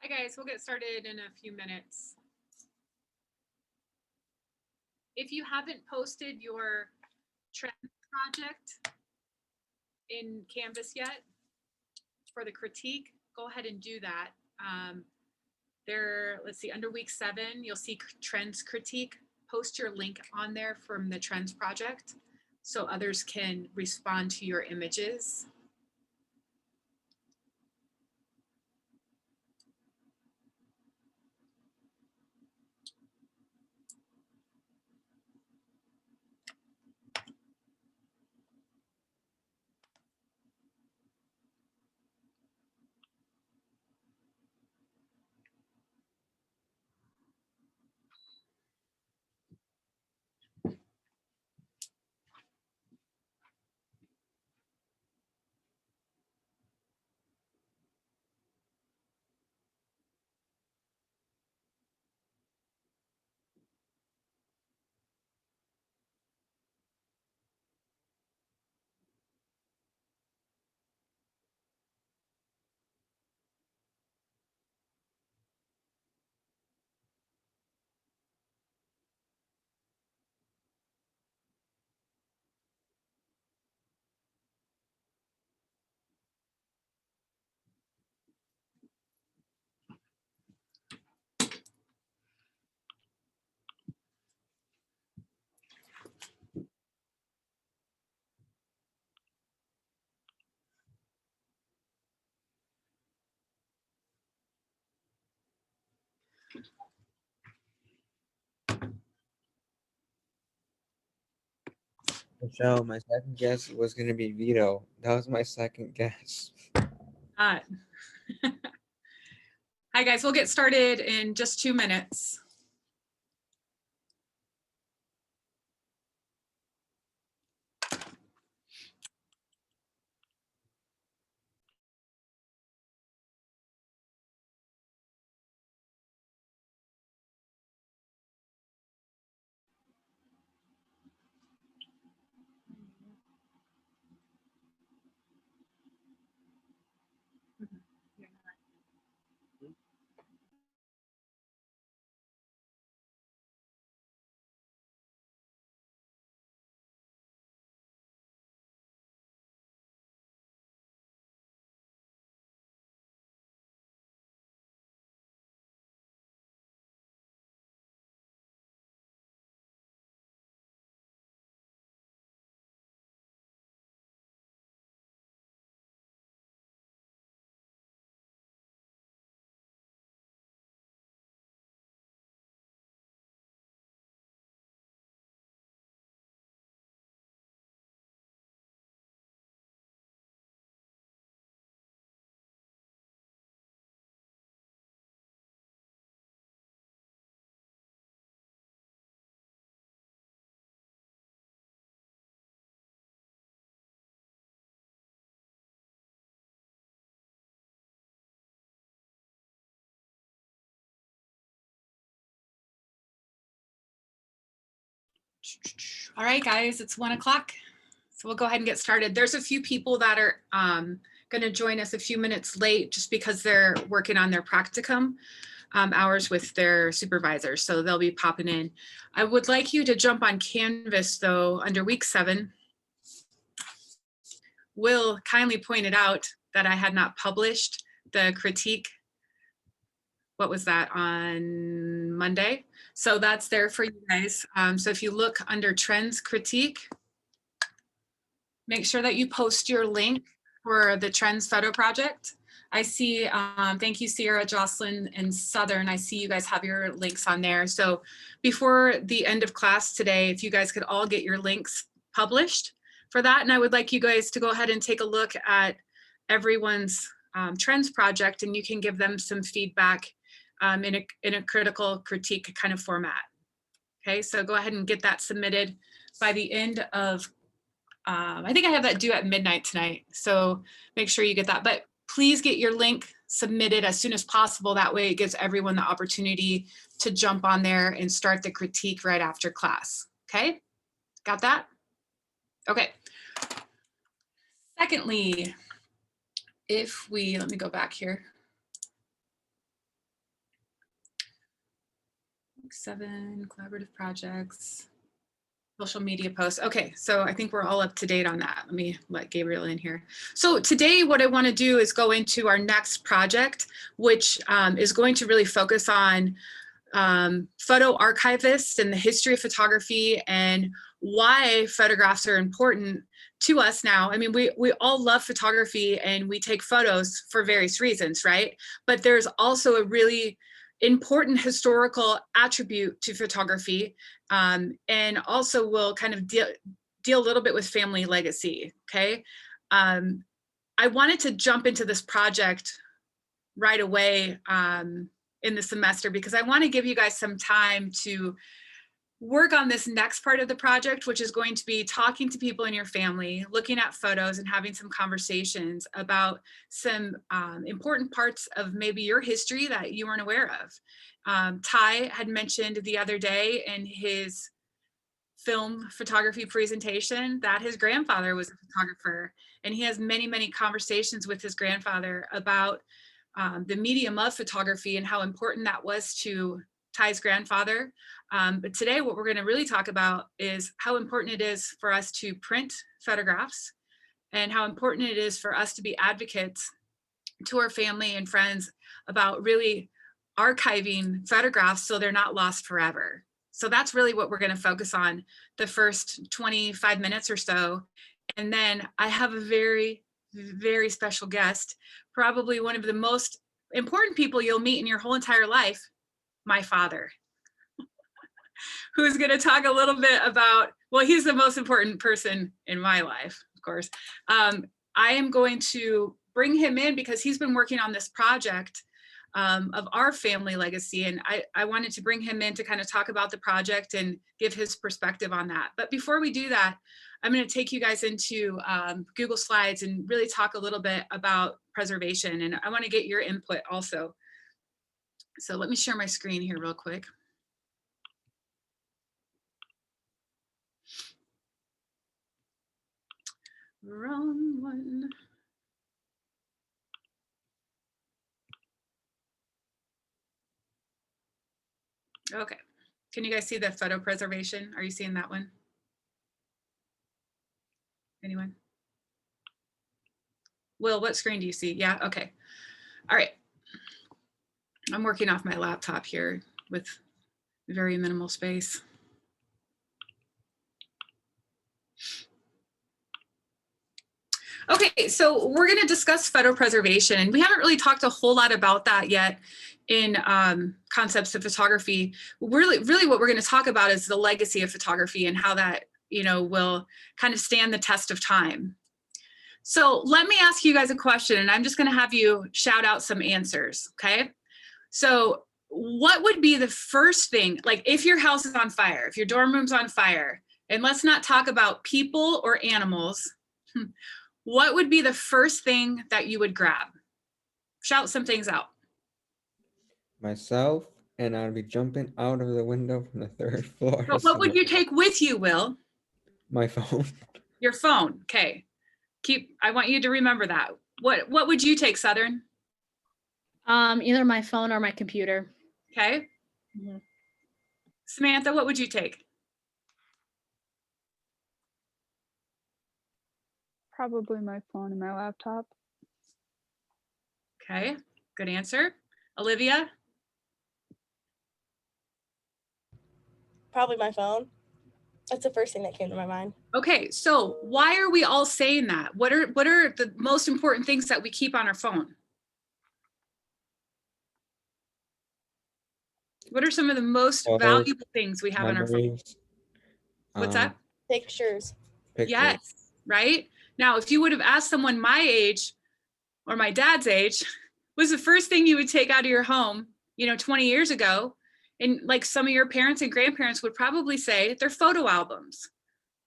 Hi guys, we'll get started in a few minutes. If you haven't posted your trend project in Canvas yet for the critique, go ahead and do that. Let's see, under week 7, you'll see trends critique. Post your link on there from the trends project so others can respond to your images. Michelle, my second guess was going to be Vito. That was my second guess. Hi guys, we'll get started in just 2 minutes. All right, guys, it's 1 o'clock. So we'll go ahead and get started. There's a few people that are going to join us a few minutes late just because they're working on their practicum hours with their supervisors. So they'll be popping in. I would like you to jump on Canvas though, under week 7. Will kindly pointed out that I had not published the critique. What was that, on Monday? So that's there for you guys. So if you look under trends critique, make sure that you post your link for the Trends Photo Project. I see, thank you, Sierra, Jocelyn, and Southern. I see you guys have your links on there. So before the end of class today, if you guys could all get your links published for that. And I would like you guys to go ahead and take a look at everyone's Trends project, and you can give them some feedback in a critical critique kind of format. Okay, so go ahead and get that submitted by the end of I think I have that due at midnight tonight, so make sure you get that. But please get your link submitted as soon as possible. That way it gives everyone the opportunity to jump on there and start the critique right after class. Okay, got that? Okay. Secondly, let me go back here. 7 collaborative projects. Social media posts. Okay, so I think we're all up to date on that. Let me let Gabriel in here. So today what I want to do is go into our next project, which is going to really focus on photo archivists and the history of photography and why photographs are important to us now. I mean, we all love photography and we take photos for various reasons, right? But there's also a really important historical attribute to photography, and also we'll kind of deal a little bit with family legacy, okay? I wanted to jump into this project right away in the semester because I want to give you guys some time to work on this next part of the project, which is going to be talking to people in your family, looking at photos and having some conversations about some important parts of maybe your history that you weren't aware of. Ty had mentioned the other day in his film photography presentation that his grandfather was a photographer, and he has many, many conversations with his grandfather about the medium of photography and how important that was to Ty's grandfather. But today what we're going to really talk about is how important it is for us to print photographs and how important it is for us to be advocates to our family and friends about really archiving photographs so they're not lost forever. So that's really what we're going to focus on the first 25 minutes or so. And then I have a very, very special guest, probably one of the most important people you'll meet in your whole entire life, my father, who's going to talk a little bit about, well, he's the most important person in my life, of course. I am going to bring him in because he's been working on this project of our family legacy. And I wanted to bring him in to kind of talk about the project and give his perspective on that. But before we do that, I'm going to take you guys into Google Slides and really talk a little bit about preservation. And I want to get your input also. So let me share my screen here real quick. Wrong one. Okay, can you guys see the photo preservation? Are you seeing that one? Anyone? Will, what screen do you see? Yeah, okay. All right. I'm working off my laptop here with very minimal space. Okay, so we're going to discuss photo preservation, and we haven't really talked a whole lot about that yet in concepts of photography. Really what we're going to talk about is the legacy of photography and how that, you know, will kind of stand the test of time. So let me ask you guys a question, and I'm just going to have you shout out some answers, okay? So what would be the first thing, like if your house is on fire, if your dorm room's on fire, and let's not talk about people or animals, what would be the first thing that you would grab? Shout some things out. Myself, and I'd be jumping out of the window from the 3rd floor. But what would you take with you, Will? My phone. Your phone. Okay. I want you to remember that. What would you take, Southern? Either my phone or my computer. Okay. Mm-hmm. Samantha, what would you take? Probably my phone and my laptop. Okay, good answer. Olivia? Probably my phone. That's the first thing that came to my mind. Okay, so why are we all saying that? What are the most important things that we keep on our phone? What are some of the most Photos, valuable things we have on our phone? Memories. What's that? Pictures. Pictures. Yes, right? Now, if you would have asked someone my age or my dad's age, was the first thing you would take out of your home, 20 years ago, and like some of your parents and grandparents would probably say they're photo albums,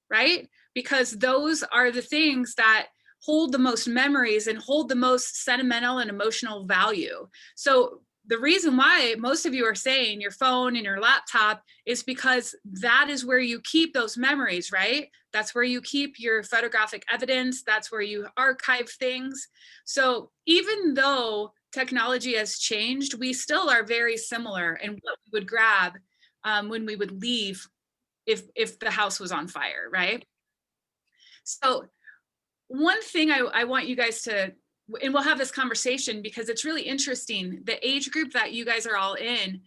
right? Because those are the things that hold the most memories and hold the most sentimental and emotional value. So the reason why most of you are saying your phone and your laptop is because that is where you keep those memories, right? That's where you keep your photographic evidence. That's where you archive things. So even though technology has changed, we still are very similar in what we would grab when we would leave if the house was on fire, right? So one thing I want you guys to, and we'll have this conversation because it's really interesting, the age group that you guys are all in,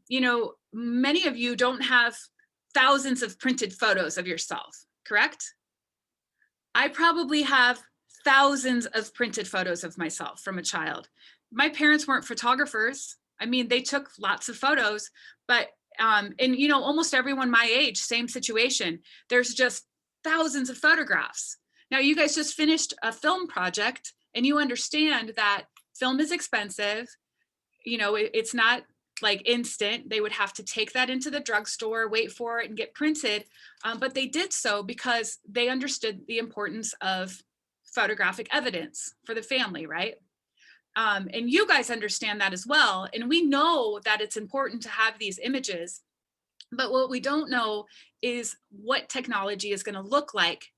you know, many of you don't have thousands of printed photos of yourself, correct? I probably have thousands of printed photos of myself from a child. My parents weren't photographers. I mean, they took lots of photos, but, and you know, almost everyone my age, same situation. There's just thousands of photographs. Now you guys just finished a film project and you understand that film is expensive. You know, it's not like instant. They would have to take that into the drugstore, wait for it and get printed. But they did so because they understood the importance of photographic evidence for the family, right? And you guys understand that as well. And we know that it's important to have these images, but what we don't know is what technology is going to look like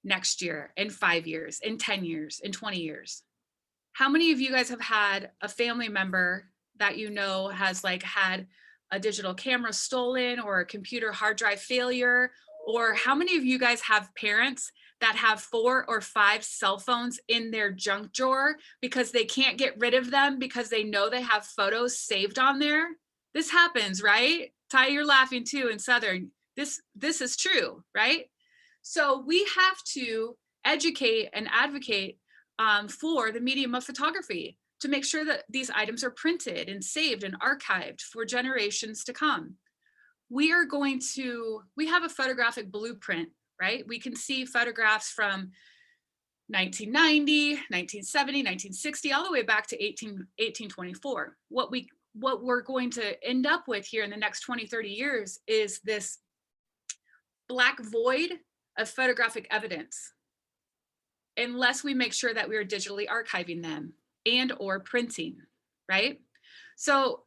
next year, in 5 years, in 10 years, in 20 years. How many of you guys have had a family member that you know has like had a digital camera stolen or a computer hard drive failure? Or how many of you guys have parents that have 4 or 5 cell phones in their junk drawer because they can't get rid of them because they know they have photos saved on there? This happens, right? Ty, you're laughing too in Southern. This is true, right? So we have to educate and advocate for the medium of photography to make sure that these items are printed and saved and archived for generations to come. We have a photographic blueprint, right? We can see photographs from 1990, 1970, 1960, all the way back to 1824. What we're going to end up with here in the next 20, 30 years is this black void of photographic evidence, unless we make sure that we are digitally archiving them and or printing, right? So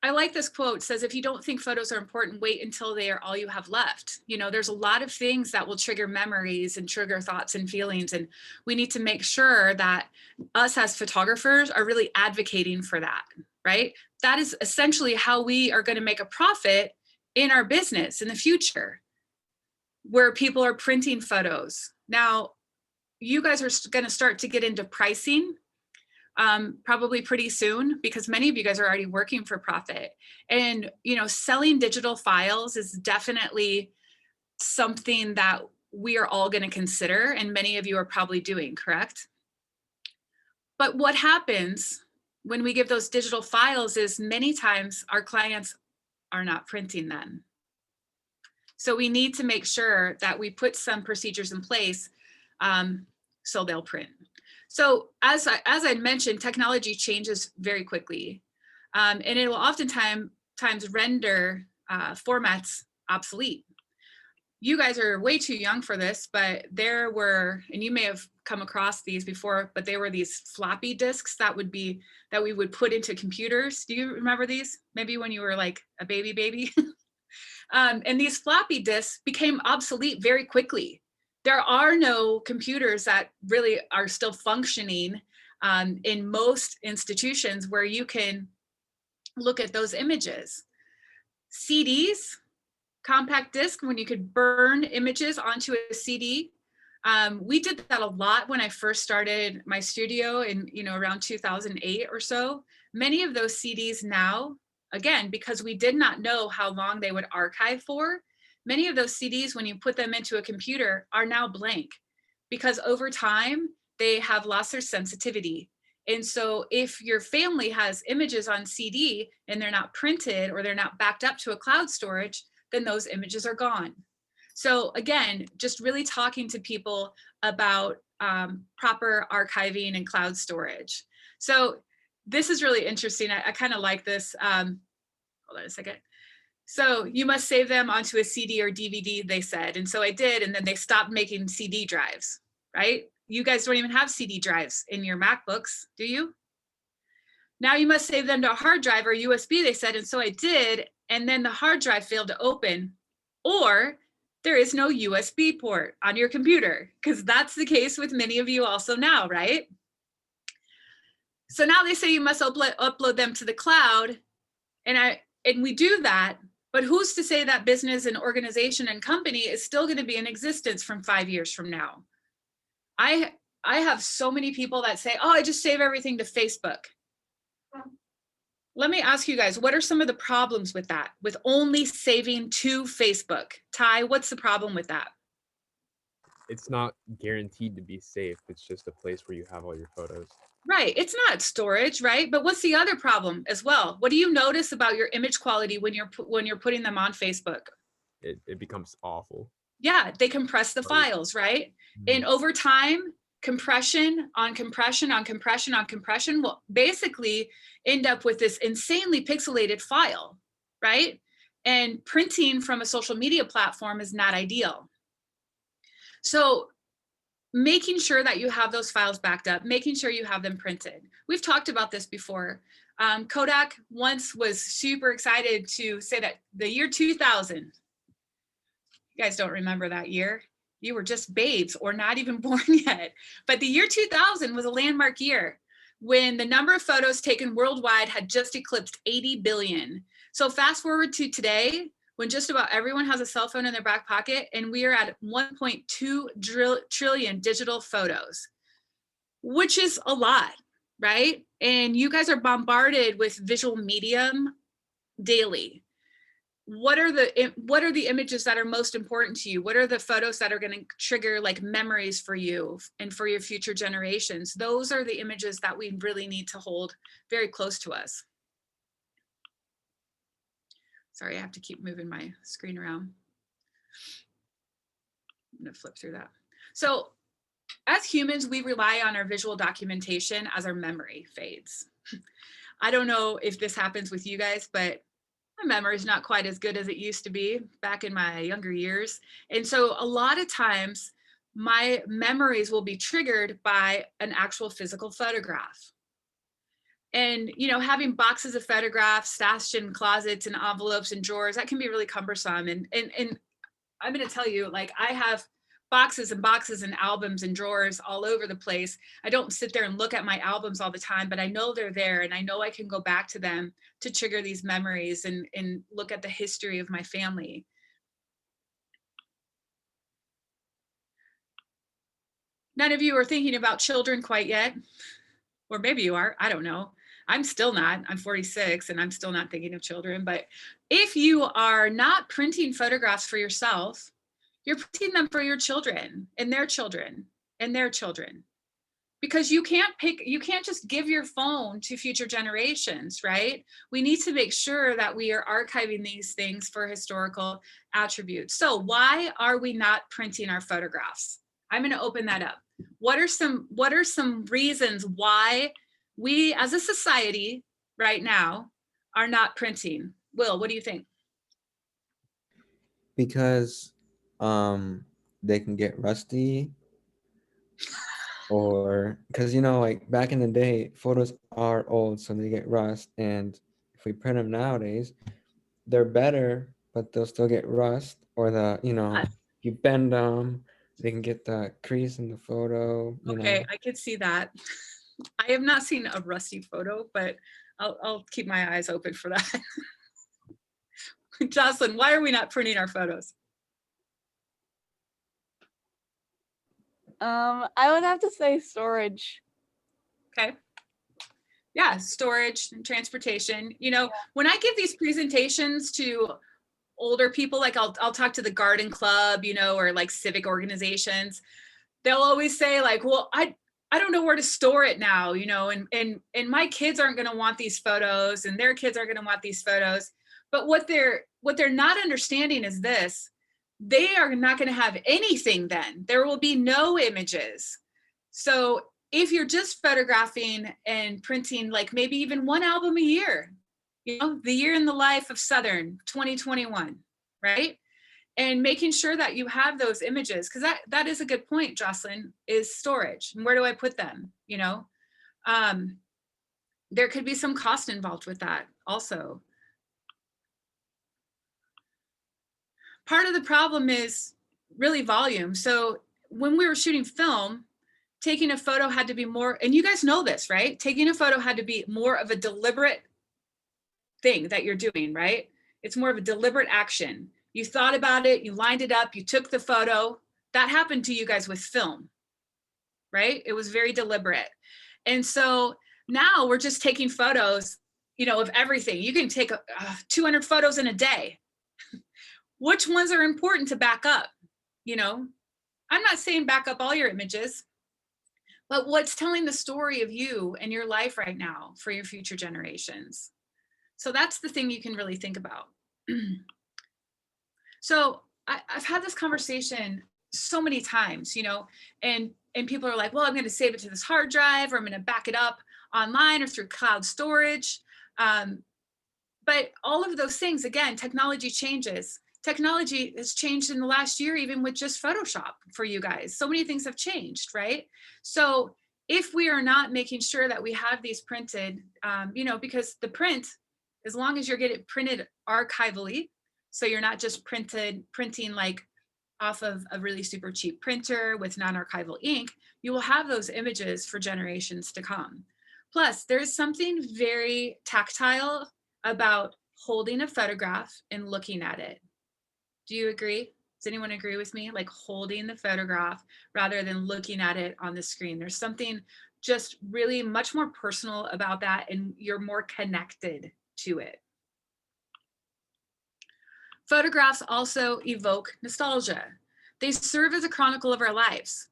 I like this quote. It says, if you don't think photos are important, wait until they are all you have left. You know, there's a lot of things that will trigger memories and trigger thoughts and feelings. And we need to make sure that us as photographers are really advocating for that, right? That is essentially how we are going to make a profit in our business in the future, where people are printing photos. Now, you guys are going to start to get into pricing probably pretty soon, because many of you guys are already working for profit. And, you know, selling digital files is definitely something that we are all going to consider, and many of you are probably doing, correct? But what happens when we give those digital files is many times our clients are not printing them. So we need to make sure that we put some procedures in place so they'll print. So as I mentioned, technology changes very quickly, and it will oftentimes render formats obsolete. You guys are way too young for this, but there were, and you may have come across these before, but there were these floppy disks that we would put into computers. Do you remember these? Maybe when you were like a baby. And these floppy disks became obsolete very quickly. There are no computers that really are still functioning in most institutions where you can look at those images. CDs, compact disc, when you could burn images onto a CD. We did that a lot when I first started my studio in, you know, around 2008 or so. Many of those CDs now, again, because we did not know how long they would archive for, many of those CDs, when you put them into a computer, are now blank, because over time they have lost their sensitivity. And so if your family has images on CD and they're not printed or they're not backed up to a cloud storage, then those images are gone. So again, just really talking to people about proper archiving and cloud storage. So this is really interesting. I kind of like this. Hold on a second. So you must save them onto a CD or DVD, they said. And so I did, and then they stopped making CD drives, right? You guys don't even have CD drives in your MacBooks, do you? Now you must save them to a hard drive or USB, they said. And so I did, and then the hard drive failed to open, or there is no USB port on your computer, because that's the case with many of you also now, right? So now they say you must upload them to the cloud. And And we do that, but who's to say that business and organization and company is still going to be in existence from 5 years from now? I have so many people that say, oh, I just save everything to Facebook. Let me ask you guys, what are some of the problems with that, with only saving to Facebook? Ty, what's the problem with that? It's not guaranteed to be safe. It's just a place where you have all your photos. Right, it's not storage, right? But what's the other problem as well? What do you notice about your image quality when you're putting them on Facebook? It becomes awful. Yeah, they compress the files, right? And over time, compression on compression on compression on compression will basically end up with this insanely pixelated file, right? And printing from a social media platform is not ideal. So making sure that you have those files backed up, making sure you have them printed. We've talked about this before. Kodak once was super excited to say that the year 2000, you guys don't remember that year. You were just babes or not even born yet. But the year 2000 was a landmark year when the number of photos taken worldwide had just eclipsed 80 billion. So fast forward to today, when just about everyone has a cell phone in their back pocket, and we are at 1.2 trillion digital photos, which is a lot, right? And you guys are bombarded with visual medium daily. What are the images that are most important to you? What are the photos that are going to trigger like memories for you and for your future generations? Those are the images that we really need to hold very close to us. Sorry, I have to keep moving my screen around. I'm going to flip through that. So as humans, we rely on our visual documentation as our memory fades. I don't know if this happens with you guys, but my memory is not quite as good as it used to be back in my younger years. And so a lot of times my memories will be triggered by an actual physical photograph. And, you know, having boxes of photographs stashed in closets and envelopes and drawers, that can be really cumbersome. And I'm going to tell you, like, I have boxes and boxes and albums and drawers all over the place. I don't sit there and look at my albums all the time, but I know they're there and I know I can go back to them to trigger these memories and look at the history of my family. None of you are thinking about children quite yet, or maybe you are, I don't know. I'm still not. I'm 46 and I'm still not thinking of children. But if you are not printing photographs for yourself, you're printing them for your children and their children and their children. Because you can't just give your phone to future generations, right? We need to make sure that we are archiving these things for historical attributes. So why are we not printing our photographs? I'm going to open that up. What are some reasons why we as a society right now are not printing? Will, what do you think? Because they can get rusty, or because, you know, like back in the day, photos are old, so they get rust, and if we print them nowadays, they're better, but they'll still get rust, or you bend them, they can get the crease in the photo. Okay, I could see that. I have not seen a rusty photo, but I'll keep my eyes open for that. Jocelyn, why are we not printing our photos? I would have to say storage. Okay. Yeah, storage and transportation. You know, when I give these presentations to older people, like I'll talk to the garden club, you know, or like civic organizations, they'll always say like, well, I don't know where to store it now, you know, and my kids aren't going to want these photos and their kids aren't going to want these photos. But what they're not understanding is this: they are not going to have anything then. There will be no images. So if you're just photographing and printing like maybe even one album a year, you know, the year in the life of Southern 2021, right? And making sure that you have those images, because that is a good point, Jocelyn, is storage. And where do I put them? You know, there could be some cost involved with that also. Part of the problem is really volume. So when we were shooting film, taking a photo had to be more, and you guys know this, right? Taking a photo had to be more of a deliberate thing that you're doing, right? It's more of a deliberate action. You thought about it, you lined it up, you took the photo. That happened to you guys with film, right? It was very deliberate. And so now we're just taking photos, you know, of everything. You can take 200 photos in a day. Which ones are important to back up? You know, I'm not saying back up all your images, but what's telling the story of you and your life right now for your future generations? So that's the thing you can really think about. So I've had this conversation so many times, you know, and people are like, well, I'm going to save it to this hard drive, or I'm going to back it up online or through cloud storage. But all of those things, again, technology changes. Technology has changed in the last year, even with just Photoshop for you guys. So many things have changed, right? So if we are not making sure that we have these printed, you know, because the print, as long as you're getting printed archivally, so you're not just printing like off of a really super cheap printer with non-archival ink, you will have those images for generations to come. Plus, there's something very tactile about holding a photograph and looking at it. Do you agree? Does anyone agree with me? Like holding the photograph rather than looking at it on the screen. There's something just really much more personal about that, and you're more connected to it. Photographs also evoke nostalgia. They serve as a chronicle of our lives.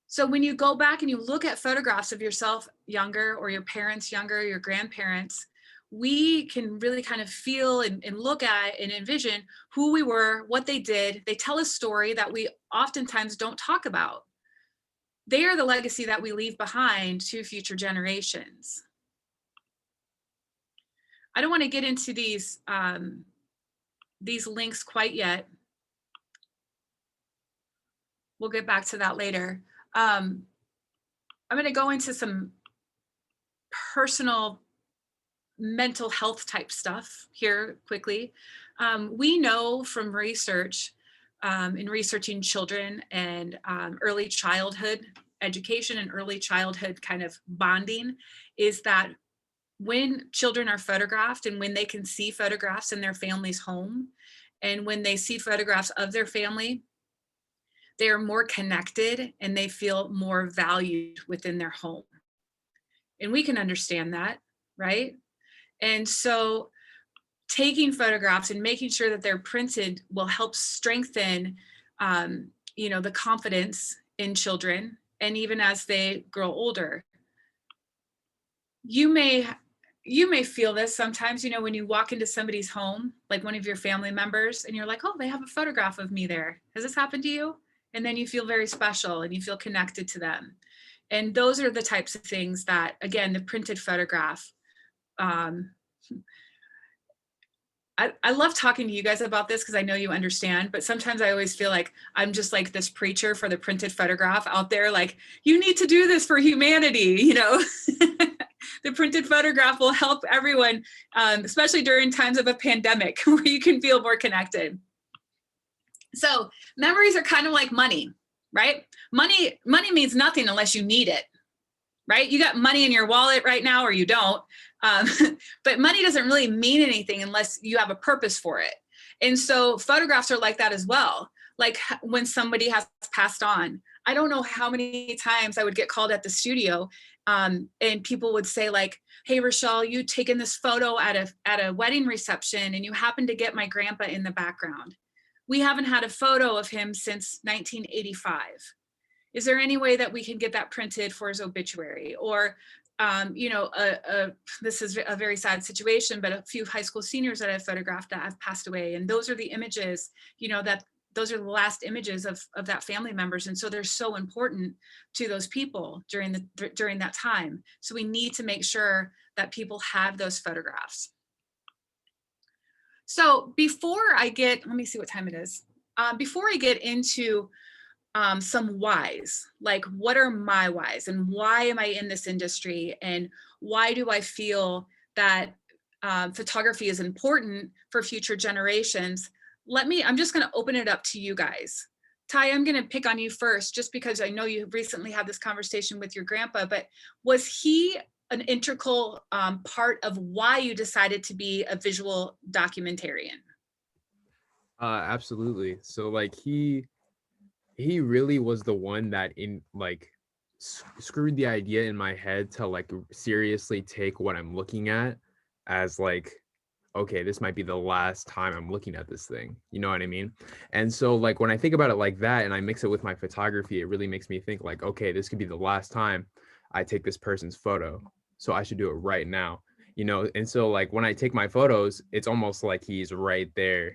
So when you go back and you look at photographs of yourself younger, or your parents younger, your grandparents, we can really kind of feel and look at and envision who we were, what they did. They tell a story that we oftentimes don't talk about. They are the legacy that we leave behind to future generations. I don't want to get into these links quite yet. We'll get back to that later. I'm going to go into some personal mental health type stuff here quickly. We know from research, in researching children and early childhood education and early childhood kind of bonding, is that when children are photographed and when they can see photographs in their family's home, and when they see photographs of their family, they are more connected and they feel more valued within their home. And we can understand that, right? And so taking photographs and making sure that they're printed will help strengthen, you know, the confidence in children. And even as they grow older, you may feel this sometimes, you know, when you walk into somebody's home, like one of your family members, and you're like, oh, they have a photograph of me there. Has this happened to you? And then you feel very special and you feel connected to them. And those are the types of things that, again, the printed photograph, I love talking to you guys about this because I know you understand, but sometimes I always feel like I'm just like this preacher for the printed photograph out there. Like, you need to do this for humanity, you know. The printed photograph will help everyone, especially during times of a pandemic where you can feel more connected. So memories are kind of like money, right? Money means nothing unless you need it, right? You got money in your wallet right now, or you don't. But money doesn't really mean anything unless you have a purpose for it. And so photographs are like that as well. Like when somebody has passed on, I don't know how many times I would get called at the studio, and people would say like, hey, Rochelle, you taken this photo at a wedding reception and you happen to get my grandpa in the background. We haven't had a photo of him since 1985. Is there any way that we can get that printed for his obituary? Or, you know, this is a very sad situation, but a few high school seniors that I've photographed that have passed away. And those are the images, you know, that those are the last images of that family members. And so they're so important to those people during that time. So we need to make sure that people have those photographs. So before I get, let me see what time it is. Before I get into some whys, like what are my whys and why am I in this industry and why do I feel that photography is important for future generations, I'm just going to open it up to you guys. Ty, I'm going to pick on you first, just because I know you recently had this conversation with your grandpa, but was he an integral part of why you decided to be a visual documentarian? Absolutely. So like he really was the one that screwed the idea in my head to like seriously take what I'm looking at as like, okay, this might be the last time I'm looking at this thing. You know what I mean? And so like when I think about it like that and I mix it with my photography, it really makes me think like, okay, this could be the last time I take this person's photo. So I should do it right now. You know, and so like when I take my photos, it's almost like he's right there,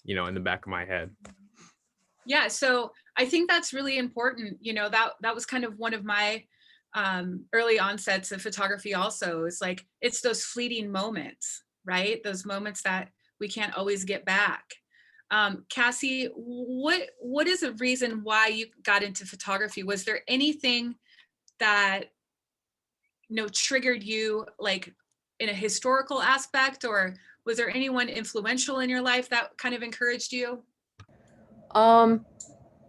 you know, in the back of my head. Yeah, so I think that's really important. You know, that was kind of one of my early onsets of photography also, is like, it's those fleeting moments, right? Those moments that we can't always get back. Cassie, what is the reason why you got into photography? Was there anything that, you know, triggered you, like in a historical aspect, or was there anyone influential in your life that kind of encouraged you?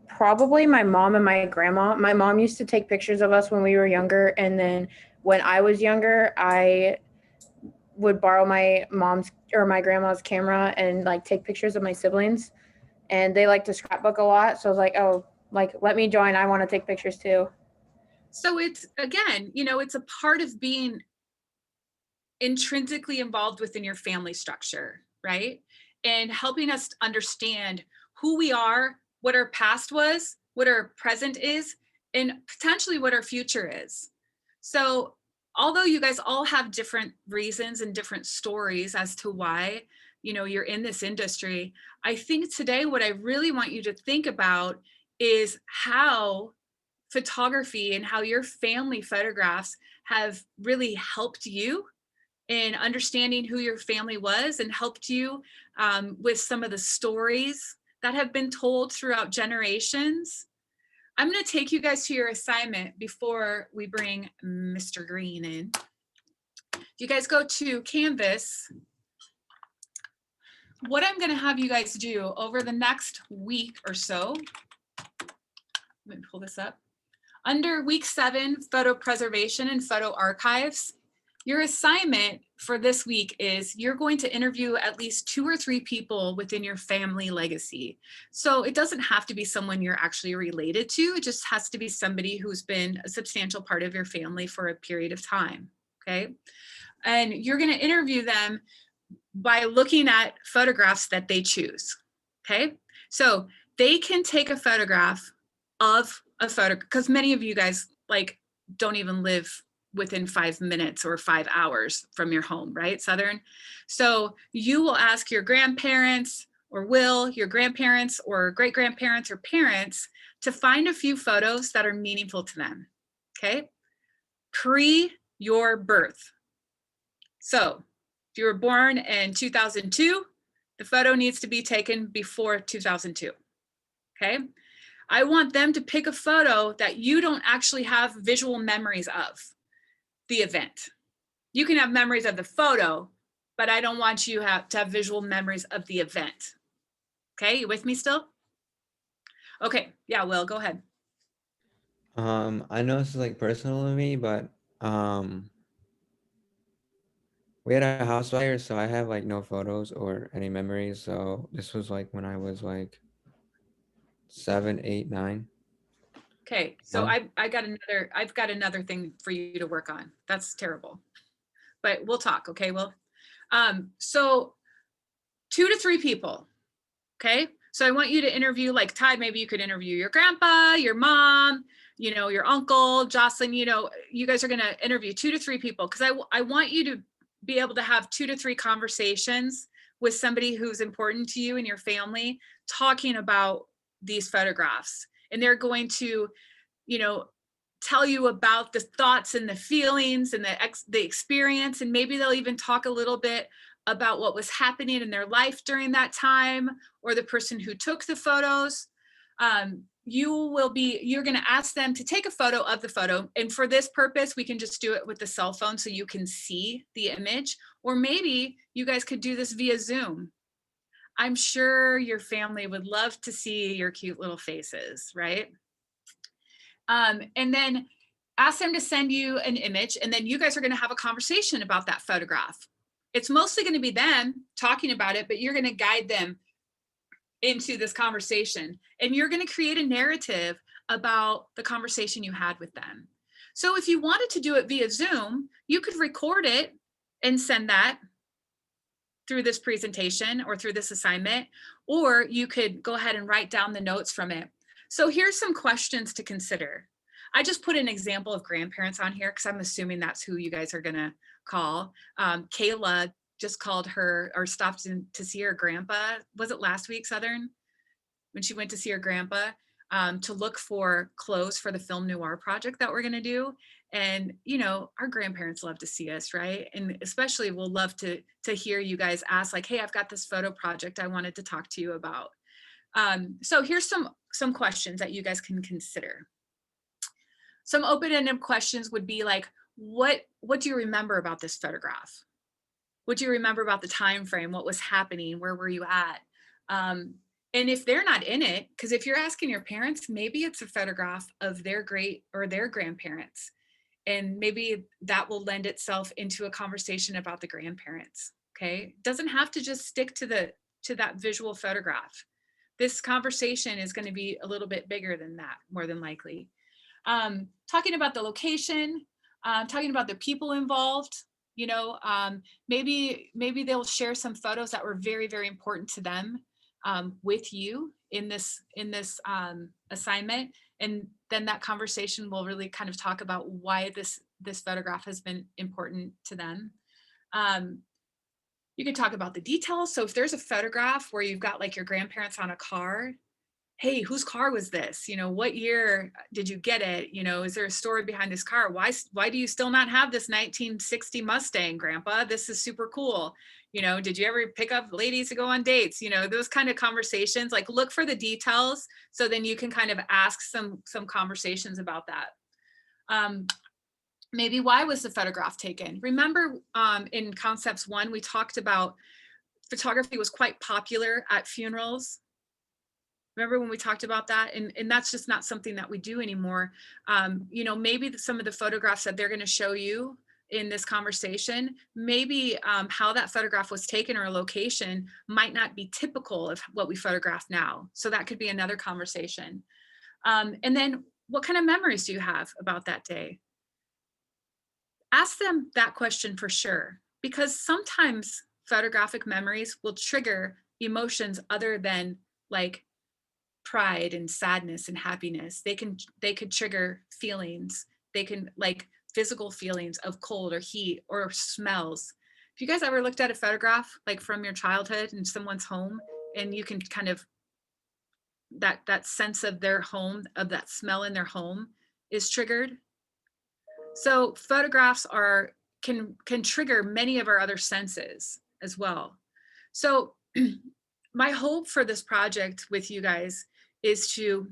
Probably my mom and my grandma. My mom used to take pictures of us when we were younger, and then when I was younger, I would borrow my mom's or my grandma's camera and like take pictures of my siblings, and they like to scrapbook a lot. So I was like, oh, like let me join. I want to take pictures too. So it's, again, you know, it's a part of being intrinsically involved within your family structure, right? And helping us understand who we are, what our past was, what our present is, and potentially what our future is. So although you guys all have different reasons and different stories as to why, you know, you're in this industry, I think today what I really want you to think about is how photography and how your family photographs have really helped you in understanding who your family was, and helped you with some of the stories that have been told throughout generations. I'm going to take you guys to your assignment before we bring Mr. Green in. You guys go to Canvas. What I'm going to have you guys do over the next week or so, let me pull this up. Under week 7, photo preservation and photo archives, your assignment for this week is you're going to interview at least 2 or 3 people within your family legacy. So it doesn't have to be someone you're actually related to. It just has to be somebody who's been a substantial part of your family for a period of time, okay? And you're going to interview them by looking at photographs that they choose, okay? So they can take a photograph of a photo, because many of you guys like don't even live within 5 minutes or 5 hours from your home, right, Southern? So you will ask your grandparents, or your grandparents or great grandparents or parents to find a few photos that are meaningful to them, okay? Pre your birth. So if you were born in 2002, the photo needs to be taken before 2002, okay? I want them to pick a photo that you don't actually have visual memories of the event. You can have memories of the photo, but I don't want you to have visual memories of the event. Okay, you with me still? Okay, yeah, Will, go ahead. I know this is like personal to me, but we had a house fire, so I have like no photos or any memories. So this was like when I was like 7, 8, 9. Okay, so Huh? I've got another thing for you to work on. That's terrible, but we'll talk. Okay, Will. So 2 to 3 people. Okay, so I want you to interview, like Ty, maybe you could interview your grandpa, your mom, you know, your uncle, Jocelyn. You know, you guys are going to interview 2 to 3 people, because I want you to be able to have 2 to 3 conversations with somebody who's important to you and your family, talking about these photographs. And they're going to, you know, tell you about the thoughts and the feelings and the experience. And maybe they'll even talk a little bit about what was happening in their life during that time, or the person who took the photos. You're going to ask them to take a photo of the photo. And for this purpose, we can just do it with the cell phone so you can see the image. Or maybe you guys could do this via Zoom. I'm sure your family would love to see your cute little faces, right? And then ask them to send you an image, and then you guys are going to have a conversation about that photograph. It's mostly going to be them talking about it, but you're going to guide them into this conversation, and you're going to create a narrative about the conversation you had with them. So if you wanted to do it via Zoom, you could record it and send that through this presentation or through this assignment, or you could go ahead and write down the notes from it. So here's some questions to consider. I just put an example of grandparents on here because I'm assuming that's who you guys are gonna call. Kayla just called her, or stopped in to see her grandpa. Was it last week, Southern? When she went to see her grandpa to look for clothes for the film noir project that we're gonna do. And you know, our grandparents love to see us, right? And especially we'll love to hear you guys ask like, hey, I've got this photo project I wanted to talk to you about. So here's some questions that you guys can consider. Some open-ended questions would be like, what do you remember about this photograph? What do you remember about the time frame? What was happening? Where were you at? And if they're not in it, because if you're asking your parents, maybe it's a photograph of their great or their grandparents. And maybe that will lend itself into a conversation about the grandparents. Okay, it doesn't have to just stick to that visual photograph. This conversation is going to be a little bit bigger than that, more than likely. Talking about the location, talking about the people involved. You know, maybe they'll share some photos that were very, very important to them with you in this assignment, and then that conversation will really kind of talk about why this photograph has been important to them. You can talk about the details. So if there's a photograph where you've got like your grandparents on a car, hey, whose car was this? You know, what year did you get it? You know, is there a story behind this car? Why do you still not have this 1960 Mustang, Grandpa? This is super cool. You know, did you ever pick up ladies to go on dates? You know, those kind of conversations, like look for the details so then you can kind of ask some conversations about that. Maybe why was the photograph taken? Remember in Concepts 1, we talked about photography was quite popular at funerals. Remember when we talked about that? And that's just not something that we do anymore. You know, maybe some of the photographs that they're going to show you in this conversation, maybe how that photograph was taken or a location might not be typical of what we photograph now. So that could be another conversation. And then what kind of memories do you have about that day? Ask them that question for sure, because sometimes photographic memories will trigger emotions other than like pride and sadness and happiness. They could trigger feelings. They can like physical feelings of cold or heat or smells. If you guys ever looked at a photograph like from your childhood in someone's home, and you can kind of that sense of their home, of that smell in their home is triggered. So photographs can trigger many of our other senses as well. So my hope for this project with you guys is to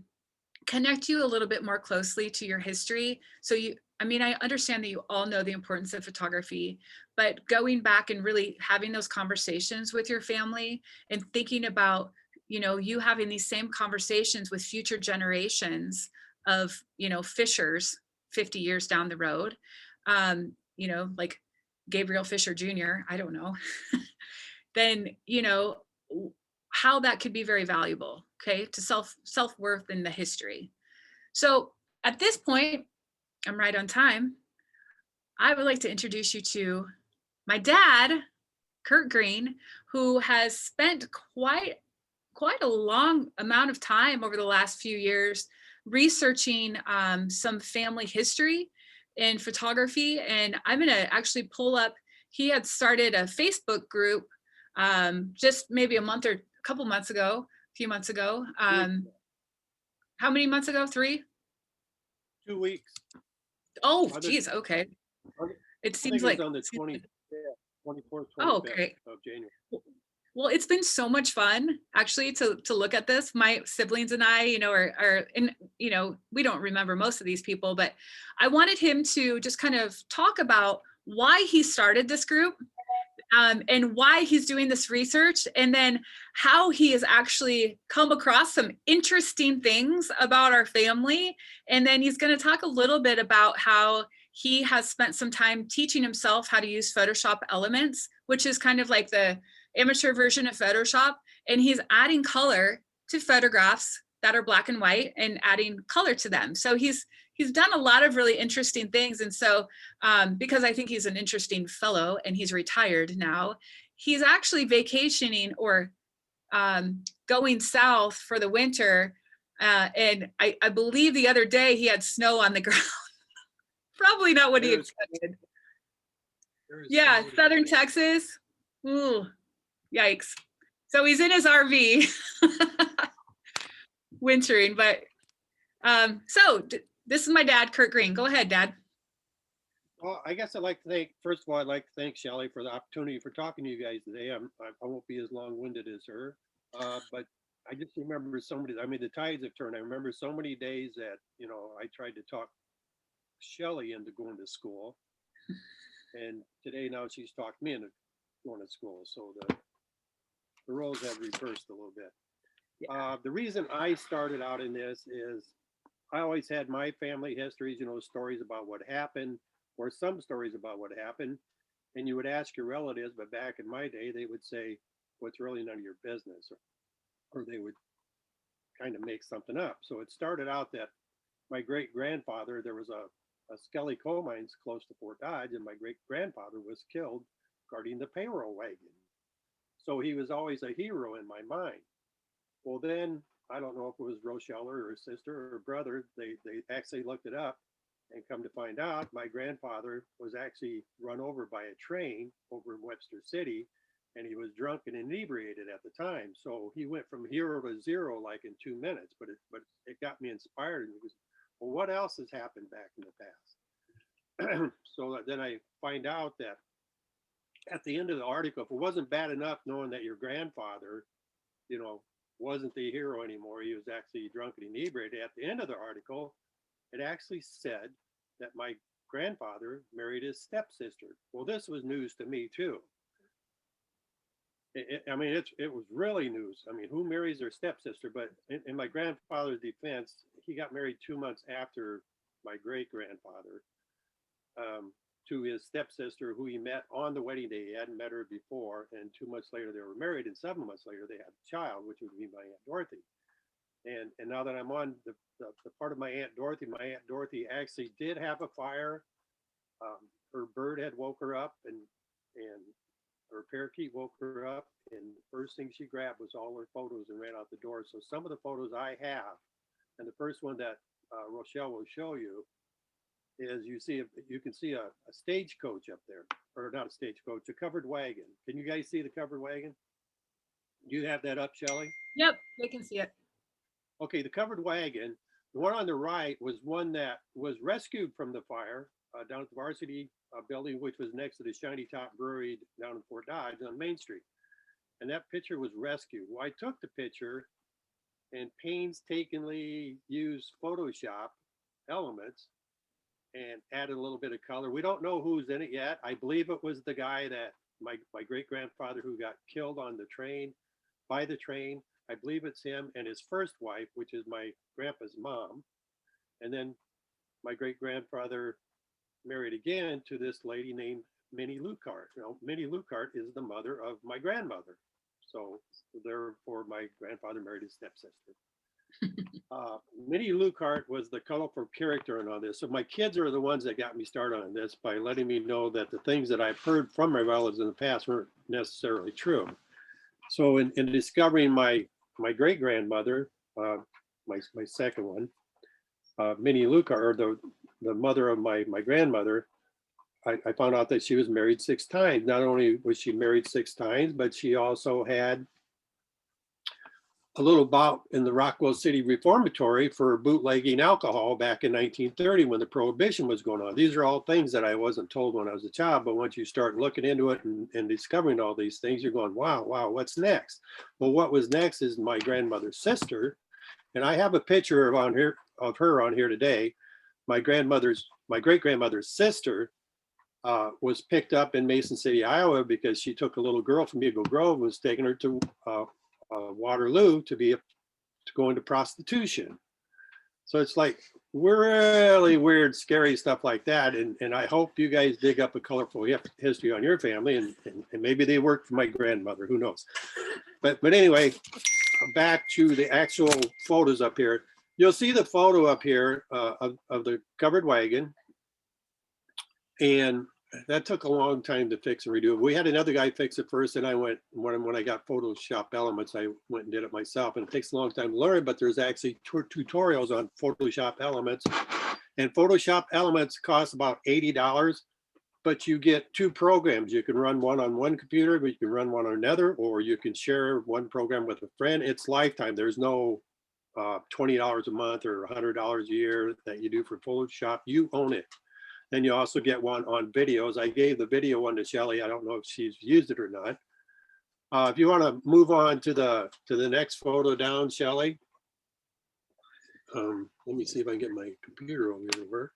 connect you a little bit more closely to your history. So I understand that you all know the importance of photography, but going back and really having those conversations with your family and thinking about, you know, you having these same conversations with future generations of, you know, Fishers 50 years down the road, you know, like Gabriel Fisher Jr., I don't know, then, you know, how that could be very valuable, okay, to self-worth in the history. So at this point, I'm right on time. I would like to introduce you to my dad, Curt Green, who has spent quite a long amount of time over the last few years researching some family history in photography. And I'm going to actually pull up, he had started a Facebook group just maybe a few months ago. How many months ago? 3? 2 weeks. Oh, geez. Okay. It seems like on the 24th, 25th oh, okay. of January. Well, it's been so much fun actually to look at this. My siblings and I, you know, are in, you know, we don't remember most of these people, but I wanted him to just kind of talk about why he started this group. and why he's doing this research, and then how he has actually come across some interesting things about our family. And then he's going to talk a little bit about how he has spent some time teaching himself how to use Photoshop Elements, which is kind of like the amateur version of Photoshop. And he's adding color to photographs that are black and white and adding color to them. So he's done a lot of really interesting things. And so because I think he's an interesting fellow and he's retired now, he's actually vacationing or going south for the winter. And I believe the other day he had snow on the ground. Probably not what he expected. Yeah, southern Texas. Ooh, yikes. So he's in his RV wintering, but this is my dad, Curt Green. Go ahead, Dad. Well, I guess I'd like to thank, first of all, I'd like to thank Shelley for the opportunity for talking to you guys today. I won't be as long-winded as her, but I just remember the tides have turned. I remember so many days that, I tried to talk Shelley into going to school. And today now she's talked me into going to school. So the roles have reversed a little bit. Yeah. The reason I started out in this is I always had my family histories, stories about what happened, or some stories about what happened. And you would ask your relatives, but back in my day, they would say, well, it's really none of your business. Or they would kind of make something up. So it started out that my great-grandfather, there was a Skelly coal mines close to Fort Dodge, and my great-grandfather was killed guarding the payroll wagon. So he was always a hero in my mind. Well, then, I don't know if it was Rochelle or her sister or brother, they actually looked it up and come to find out my grandfather was actually run over by a train over in Webster City, and he was drunk and inebriated at the time. So he went from hero to zero like in 2 minutes, but it got me inspired. And it was, well, what else has happened back in the past? So then I find out that at the end of the article, if it wasn't bad enough knowing that your grandfather, wasn't the hero anymore, he was actually drunk and inebriated, at the end of the article, it actually said that my grandfather married his stepsister. Well, this was news to me too. It was really news. I mean, who marries their stepsister? But in my grandfather's defense, he got married 2 months after my great-grandfather to his stepsister, who he met on the wedding day. He hadn't met her before, and 2 months later they were married, and 7 months later they had a child, which would be my Aunt Dorothy. And now that I'm on the part of my Aunt Dorothy actually did have a fire. Her bird had woke her up, and her parakeet woke her up, and the first thing she grabbed was all her photos and ran out the door. So some of the photos I have, and the first one that Rochelle will show you, is you can see a stagecoach up there, or not a stagecoach, a covered wagon. Can you guys see the covered wagon? Do you have that up, Shelley? Yep, they can see it. Okay, the covered wagon, the one on the right was one that was rescued from the fire down at the Varsity building, which was next to the Shiny Top Brewery down in Fort Dodge on Main Street. And that picture was rescued. Well, I took the picture and painstakingly used Photoshop Elements and added a little bit of color. We don't know who's in it yet. I believe it was the guy that my great-grandfather who got killed on the train, by the train. I believe it's him and his first wife, which is my grandpa's mom. And then my great-grandfather married again to this lady named Minnie Lucart. Minnie Lucart is the mother of my grandmother. So therefore my grandfather married his stepsister. Minnie Lucart was the colorful character in all this. So my kids are the ones that got me started on this by letting me know that the things that I've heard from my relatives in the past weren't necessarily true. So in discovering my great-grandmother, my second one, Minnie Lucart, or the mother of my grandmother, I found out that she was married 6 times. Not only was she married 6 times, but she also had a little bout in the Rockwell City Reformatory for bootlegging alcohol back in 1930 when the Prohibition was going on. These are all things that I wasn't told when I was a child, but once you start looking into it and discovering all these things, you're going, wow, what's next? Well, what was next is my grandmother's sister, and I have a picture of her on here today. My great-grandmother's sister was picked up in Mason City, Iowa, because she took a little girl from Eagle Grove and was taking her to Waterloo to go into prostitution. So it's like really weird, scary stuff like that. And I hope you guys dig up a colorful history on your family, and maybe they worked for my grandmother, who knows. But anyway, back to the actual photos up here. You'll see the photo up here of the covered wagon. And that took a long time to fix and redo. We had another guy fix it first, and I went, when I got Photoshop Elements, I went and did it myself. And it takes a long time to learn, but there's actually tutorials on Photoshop Elements. And Photoshop Elements costs about $80, but you get 2 programs. You can run one on one computer, but you can run one on another, or you can share one program with a friend. It's lifetime. There's no $20 a month or $100 a year that you do for Photoshop. You own it. Then you also get one on videos. I gave the video one to Shelly. I don't know if she's used it or not. If you want to move on to the next photo down, Shelly. Let me see if I can get my computer over here to work.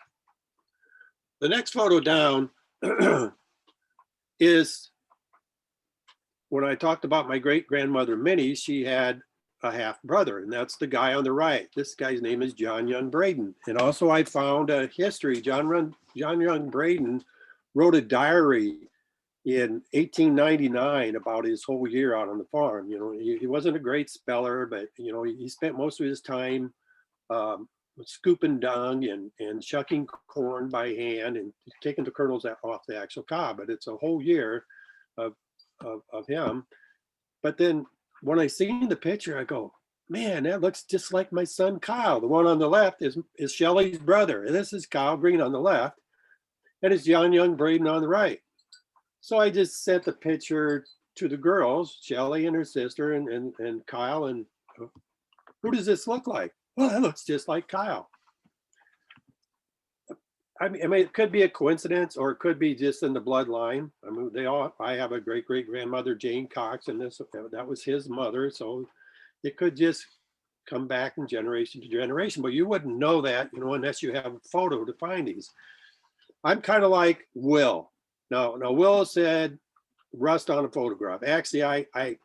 The next photo down is when I talked about my great grandmother Minnie. She had a half brother, and that's the guy on the right. This guy's name is John Young Braden. And also I found a history. John Young Braden wrote a diary in 1899 about his whole year out on the farm. You know, he wasn't a great speller, but you know, he spent most of his time scooping dung and shucking corn by hand and taking the kernels off the actual cob. But it's a whole year of him. But then when I seen the picture, I go, man, that looks just like my son Kyle. The one on the left is Shelly's brother, and this is Kyle Green on the left, and it's John Young Braden on the right. So I just sent the picture to the girls, Shelly and her sister, and Kyle, and who does this look like? Well, it looks just like Kyle. I mean, it could be a coincidence, or it could be just in the bloodline. I mean, I have a great grandmother, Jane Cox, and that was his mother. So it could just come back in generation to generation, but you wouldn't know that, you know, unless you have a photo to find these. I'm kind of like Will. Now Will said rust on a photograph. Actually, I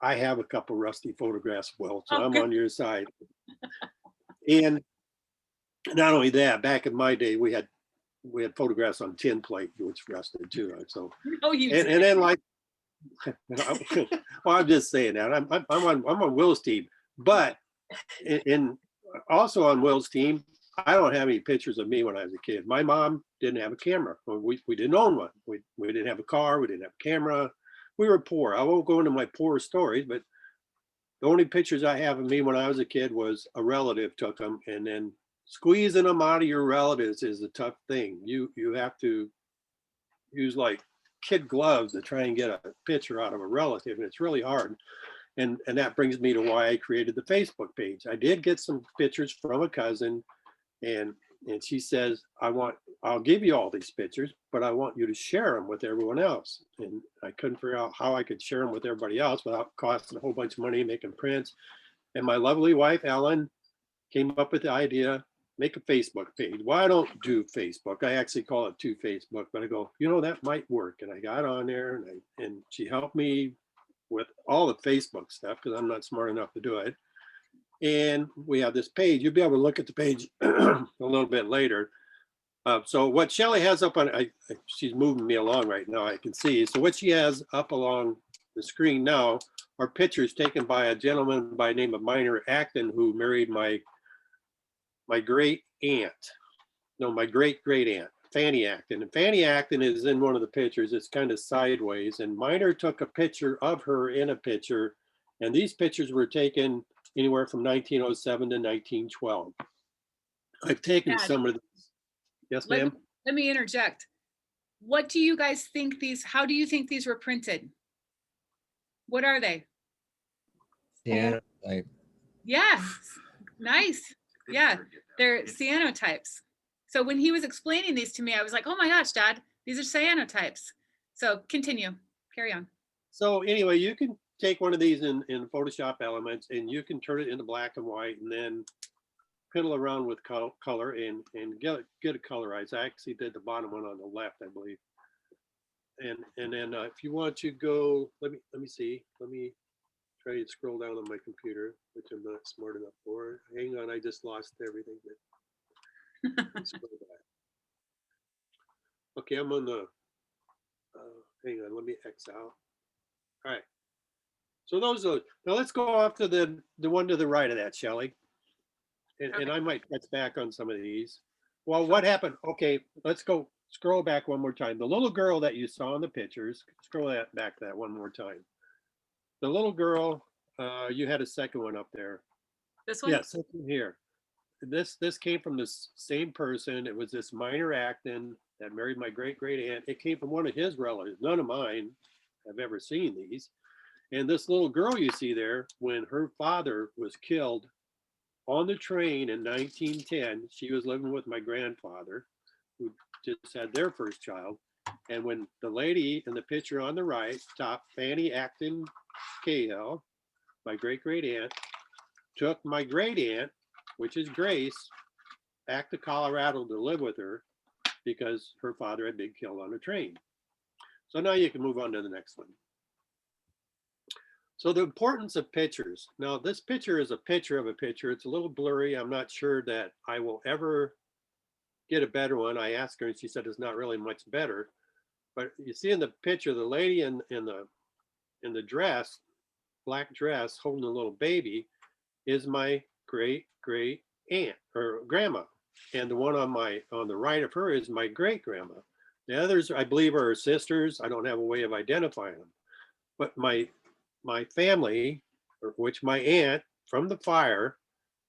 have a couple rusty photographs, Will, so I'm on your side. And not only that, back in my day, we had photographs on tin plate, which rusted too. So, and then like, well, I'm just saying that I'm on Will's team, but also on Will's team, I don't have any pictures of me when I was a kid. My mom didn't have a camera. We didn't own one. We didn't have a car. We didn't have a camera. We were poor. I won't go into my poor stories, but the only pictures I have of me when I was a kid was a relative took them, and then squeezing them out of your relatives is a tough thing. You have to use like kid gloves to try and get a picture out of a relative, and it's really hard. And that brings me to why I created the Facebook page. I did get some pictures from a cousin, and she says, I'll give you all these pictures, but I want you to share them with everyone else. And I couldn't figure out how I could share them with everybody else without costing a whole bunch of money making prints. And my lovely wife, Ellen, came up with the idea, make a Facebook page. Well, I don't do Facebook. I actually call it To Facebook, but I go, you know, that might work. And I got on there, and she helped me with all the Facebook stuff because I'm not smart enough to do it. And we have this page. You'll be able to look at the page a little bit later. So what Shelly has up on, she's moving me along right now, I can see. So what she has up along the screen now are pictures taken by a gentleman by the name of Minor Acton, who married my great aunt. No, my great aunt, Fanny Acton. And Fanny Acton is in one of the pictures. It's kind of sideways. And Minor took a picture of her in a picture. And these pictures were taken anywhere from 1907 to 1912. I've taken some of these. Yes, ma'am. Let me interject. What do you guys think how do you think these were printed? What are they? Cyanotype. Yeah, nice. Yeah, they're cyanotypes. So when he was explaining these to me, I was like, oh my gosh, Dad, these are cyanotypes. So continue, carry on. So anyway, you can take one of these in Photoshop Elements, and you can turn it into black and white, and then fiddle around with color and get it colorized. I actually did the bottom one on the left, I believe. And then if you want to go, let me see. Let me try to scroll down on my computer, which I'm not smart enough for. Hang on, I just lost everything. Scroll back. Okay, I'm on the. Hang on, let me X out. All right. So those are, now let's go off to the one to the right of that, Shelley. And I might touch back on some of these. Well, what happened? Okay, let's go scroll back one more time. The little girl that you saw in the pictures, scroll that back that one more time. The little girl, you had a second one up there. This one? Yes, here. This came from this same person. It was this minor Acton that married my great aunt. It came from one of his relatives. None of mine have ever seen these. And this little girl you see there, when her father was killed on the train in 1910, she was living with my grandfather, who just had their first child. And when the lady in the picture on the right, top, Fanny Acton Cahill, my great aunt, took my great aunt, which is Grace, back to Colorado to live with her because her father had been killed on a train. So now you can move on to the next one. So the importance of pictures. Now this picture is a picture of a picture. It's a little blurry. I'm not sure that I will ever get a better one. I asked her and she said it's not really much better. But you see in the picture, the lady in the dress, black dress, holding a little baby, is my great aunt or grandma. And the one on the right of her is my great grandma. The others, I believe, are her sisters. I don't have a way of identifying them. But my family, which my aunt from the fire,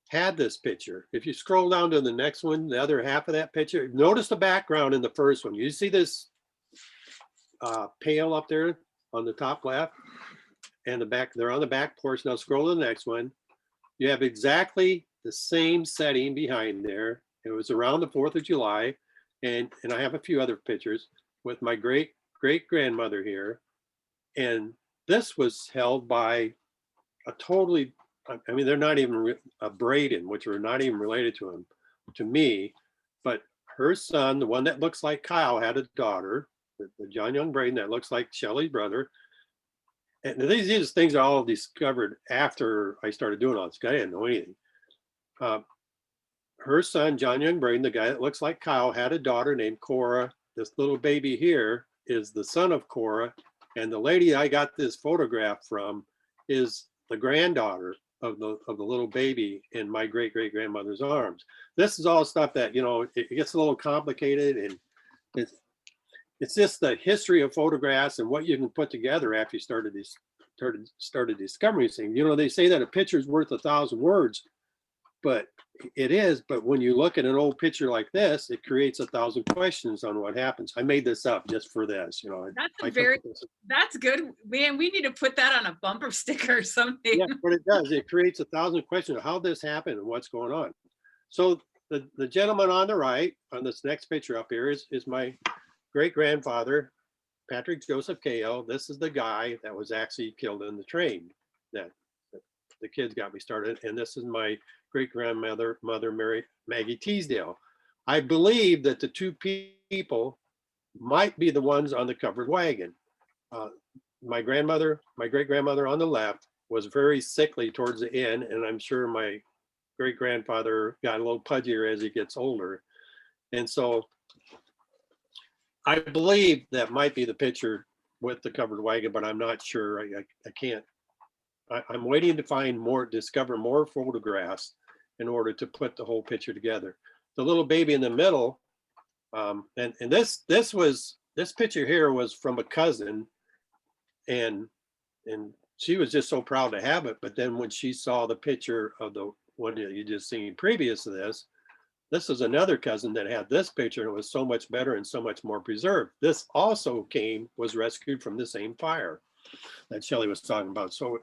had this picture. If you scroll down to the next one, the other half of that picture, notice the background in the first one. You see this pail up there on the top left and the back, they're on the back porch. Now scroll to the next one. You have exactly the same setting behind there. It was around the 4th of July. And I have a few other pictures with my great grandmother here. And this was held by a totally, I mean, they're not even a Braden, which are not even related to him, to me, but her son, the one that looks like Kyle, had a daughter, the John Young Braden that looks like Shelley's brother. And these things are all discovered after I started doing all this. I didn't know anything. Her son, John Young Braden, the guy that looks like Kyle, had a daughter named Cora. This little baby here is the son of Cora. And the lady I got this photograph from is the granddaughter of the little baby in my great grandmother's arms. This is all stuff that, you know, it gets a little complicated, and it's just the history of photographs and what you can put together after you started discovering these things. You know, they say that a picture is worth 1,000 words, but it is. But when you look at an old picture like this, it creates 1,000 questions on what happens. I made this up just for this, you know. That's good, man. We need to put that on a bumper sticker or something. Yeah, but it does. It creates 1,000 questions of how this happened and what's going on. So the gentleman on the right on this next picture up here is my great grandfather, Patrick Joseph Cahill. This is the guy that was actually killed in the train that the kids got me started. And this is my great grandmother, Maggie Teasdale. I believe that the two people might be the ones on the covered wagon. My great grandmother on the left was very sickly towards the end, and I'm sure my great grandfather got a little pudgier as he gets older. And so I believe that might be the picture with the covered wagon, but I'm not sure. I can't. I'm waiting to discover more photographs in order to put the whole picture together. The little baby in the middle, and this picture here was from a cousin, and she was just so proud to have it. But then when she saw the picture of the one that you just seen previous to this is another cousin that had this picture, and it was so much better and so much more preserved. This also was rescued from the same fire that Shelley was talking about. So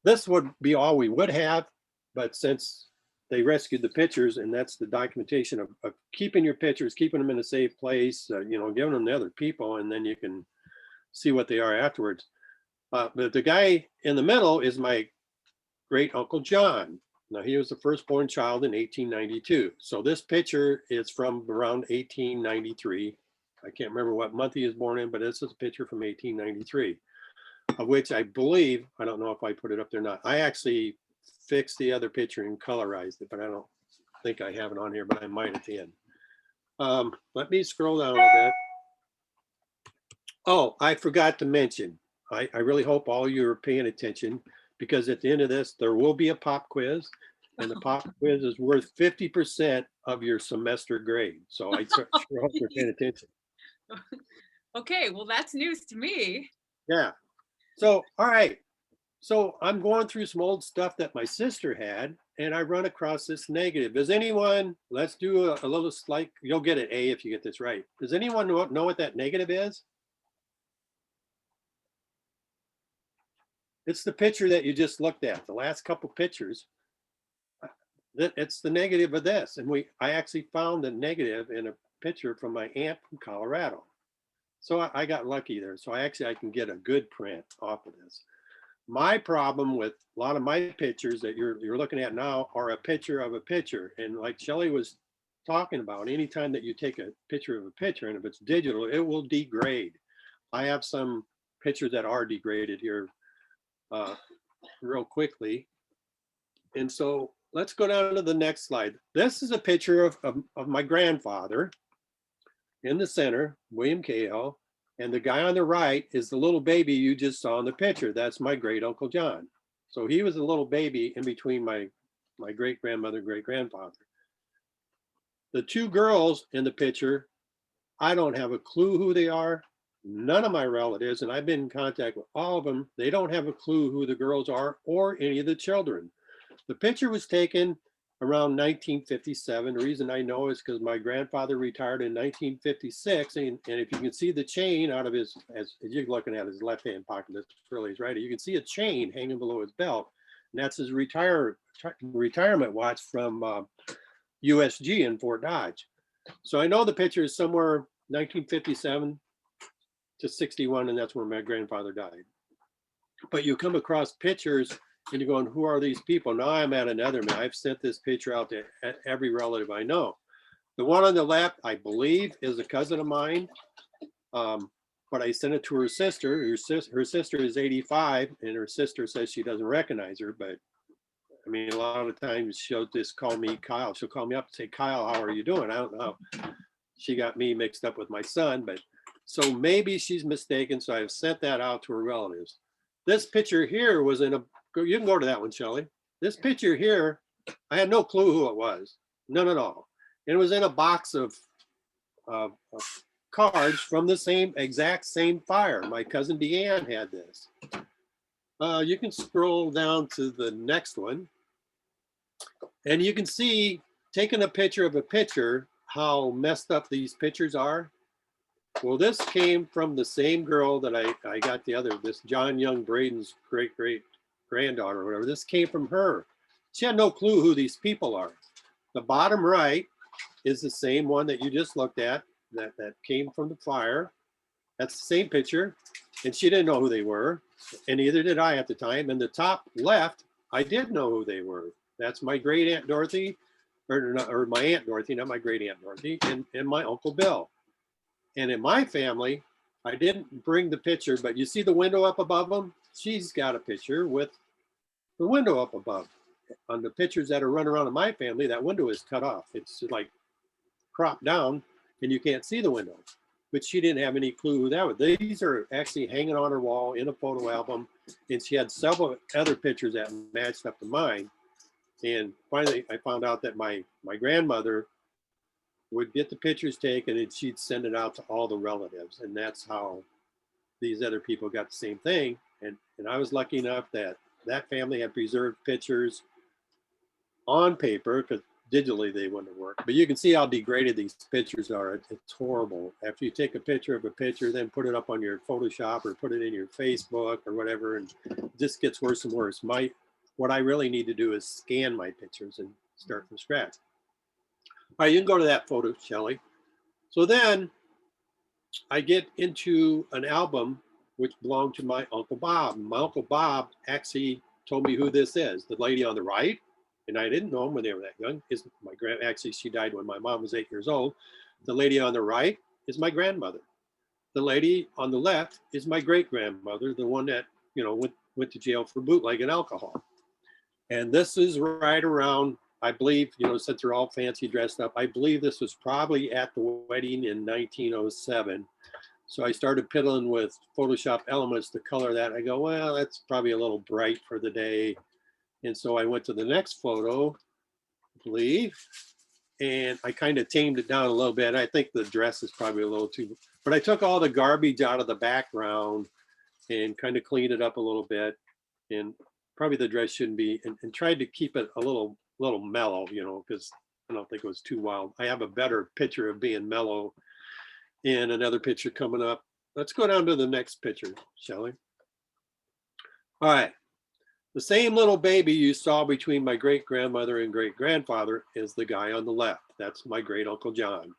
this would be all we would have, but since they rescued the pictures, and that's the documentation of keeping your pictures, keeping them in a safe place, you know, giving them to other people, and then you can see what they are afterwards. But the guy in the middle is my great uncle John. Now, he was the firstborn child in 1892. So this picture is from around 1893. I can't remember what month he was born in, but this is a picture from 1893, of which I believe, I don't know if I put it up there or not. I actually fixed the other picture and colorized it, but I don't think I have it on here, but I might at the end. Let me scroll down a bit. Oh, I forgot to mention, I really hope all you are paying attention, because at the end of this, there will be a pop quiz, and the pop quiz is worth 50% of your semester grade. So I sure hope you're paying attention. Okay, well, that's news to me. Yeah. So, all right. So I'm going through some old stuff that my sister had, and I run across this negative. Does anyone, let's do a little slight, you'll get an A if you get this right. Does anyone know what that negative is? It's the picture that you just looked at, the last couple pictures. It's the negative of this. And I actually found the negative in a picture from my aunt from Colorado. So I got lucky there. So I can get a good print off of this. My problem with a lot of my pictures that you're looking at now are a picture of a picture. And like Shelley was talking about, anytime that you take a picture of a picture, and if it's digital, it will degrade. I have some pictures that are degraded here real quickly. And so let's go down to the next slide. This is a picture of my grandfather in the center, William Cahill. And the guy on the right is the little baby you just saw in the picture. That's my great Uncle John. So he was a little baby in between my great grandmother, great grandfather. The two girls in the picture, I don't have a clue who they are. None of my relatives, and I've been in contact with all of them, they don't have a clue who the girls are or any of the children. The picture was taken around 1957. The reason I know is because my grandfather retired in 1956. And if you can see the chain out of his, as you're looking at his left-hand pocket, that's really his right, you can see a chain hanging below his belt. And that's his retirement watch from USG in Fort Dodge. So I know the picture is somewhere 1957 to 61, and that's where my grandfather died. But you come across pictures and you're going, who are these people? Now I'm at another man. I've sent this picture out to every relative I know. The one on the left, I believe, is a cousin of mine. But I sent it to her sister. Her sister is 85, and her sister says she doesn't recognize her. But I mean, a lot of times she'll just call me Kyle. She'll call me up and say, Kyle, how are you doing? I don't know. She got me mixed up with my son, but so maybe she's mistaken. So I've sent that out to her relatives. This picture here was in a, you can go to that one, Shelley. This picture here, I had no clue who it was, none at all. And it was in a box of cards from the exact same fire. My cousin Deanne had this. You can scroll down to the next one. And you can see, taking a picture of a picture, how messed up these pictures are. Well, this came from the same girl that I got this John Young Braden's great granddaughter or whatever. This came from her. She had no clue who these people are. The bottom right is the same one that you just looked at that came from the fire. That's the same picture. And she didn't know who they were. And neither did I at the time. And the top left, I did know who they were. That's my great Aunt Dorothy, or my Aunt Dorothy, not my great Aunt Dorothy, and my Uncle Bill. And in my family, I didn't bring the picture, but you see the window up above them? She's got a picture with the window up above. On the pictures that are run around in my family, that window is cut off. It's like cropped down and you can't see the window. But she didn't have any clue who that was. These are actually hanging on her wall in a photo album. And she had several other pictures that matched up to mine. And finally, I found out that my grandmother would get the pictures taken and she'd send it out to all the relatives. And that's how these other people got the same thing. And I was lucky enough that family had preserved pictures on paper, because digitally they wouldn't have worked. But you can see how degraded these pictures are. It's horrible. After you take a picture of a picture, then put it up on your Photoshop or put it in your Facebook or whatever, and it just gets worse and worse. What I really need to do is scan my pictures and start from scratch. All right, you can go to that photo, Shelley. So then I get into an album which belonged to my Uncle Bob. My Uncle Bob actually told me who this is. The lady on the right, and I didn't know them when they were that young, is my grand. Actually, she died when my mom was 8 years old. The lady on the right is my grandmother. The lady on the left is my great-grandmother, the one that, you know, went to jail for bootlegging alcohol. And this is right around, I believe, you know, since they're all fancy dressed up, I believe this was probably at the wedding in 1907. So I started piddling with Photoshop elements to color that. I go, well, that's probably a little bright for the day. And so I went to the next photo, I believe, and I kind of tamed it down a little bit. I think the dress is probably a little too, but I took all the garbage out of the background and kind of cleaned it up a little bit. And probably the dress shouldn't be, and tried to keep it a little mellow, you know, because I don't think it was too wild. I have a better picture of being mellow in another picture coming up. Let's go down to the next picture, shall we? All right. The same little baby you saw between my great-grandmother and great-grandfather is the guy on the left. That's my great-uncle John.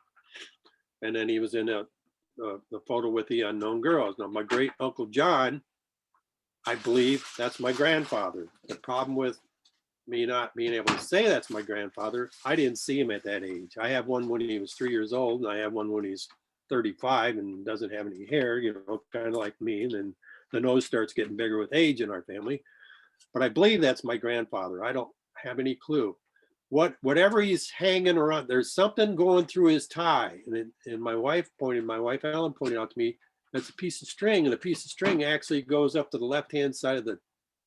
And then he was in the photo with the unknown girls. Now, my great-uncle John, I believe that's my grandfather. The problem with me not being able to say that's my grandfather, I didn't see him at that age. I have one when he was 3 years old, and I have one when he's 35 and doesn't have any hair, you know, kind of like me. And then the nose starts getting bigger with age in our family. But I believe that's my grandfather. I don't have any clue. Whatever he's hanging around, there's something going through his tie. And my wife Ellen pointed out to me, that's a piece of string, and a piece of string actually goes up to the left-hand side of the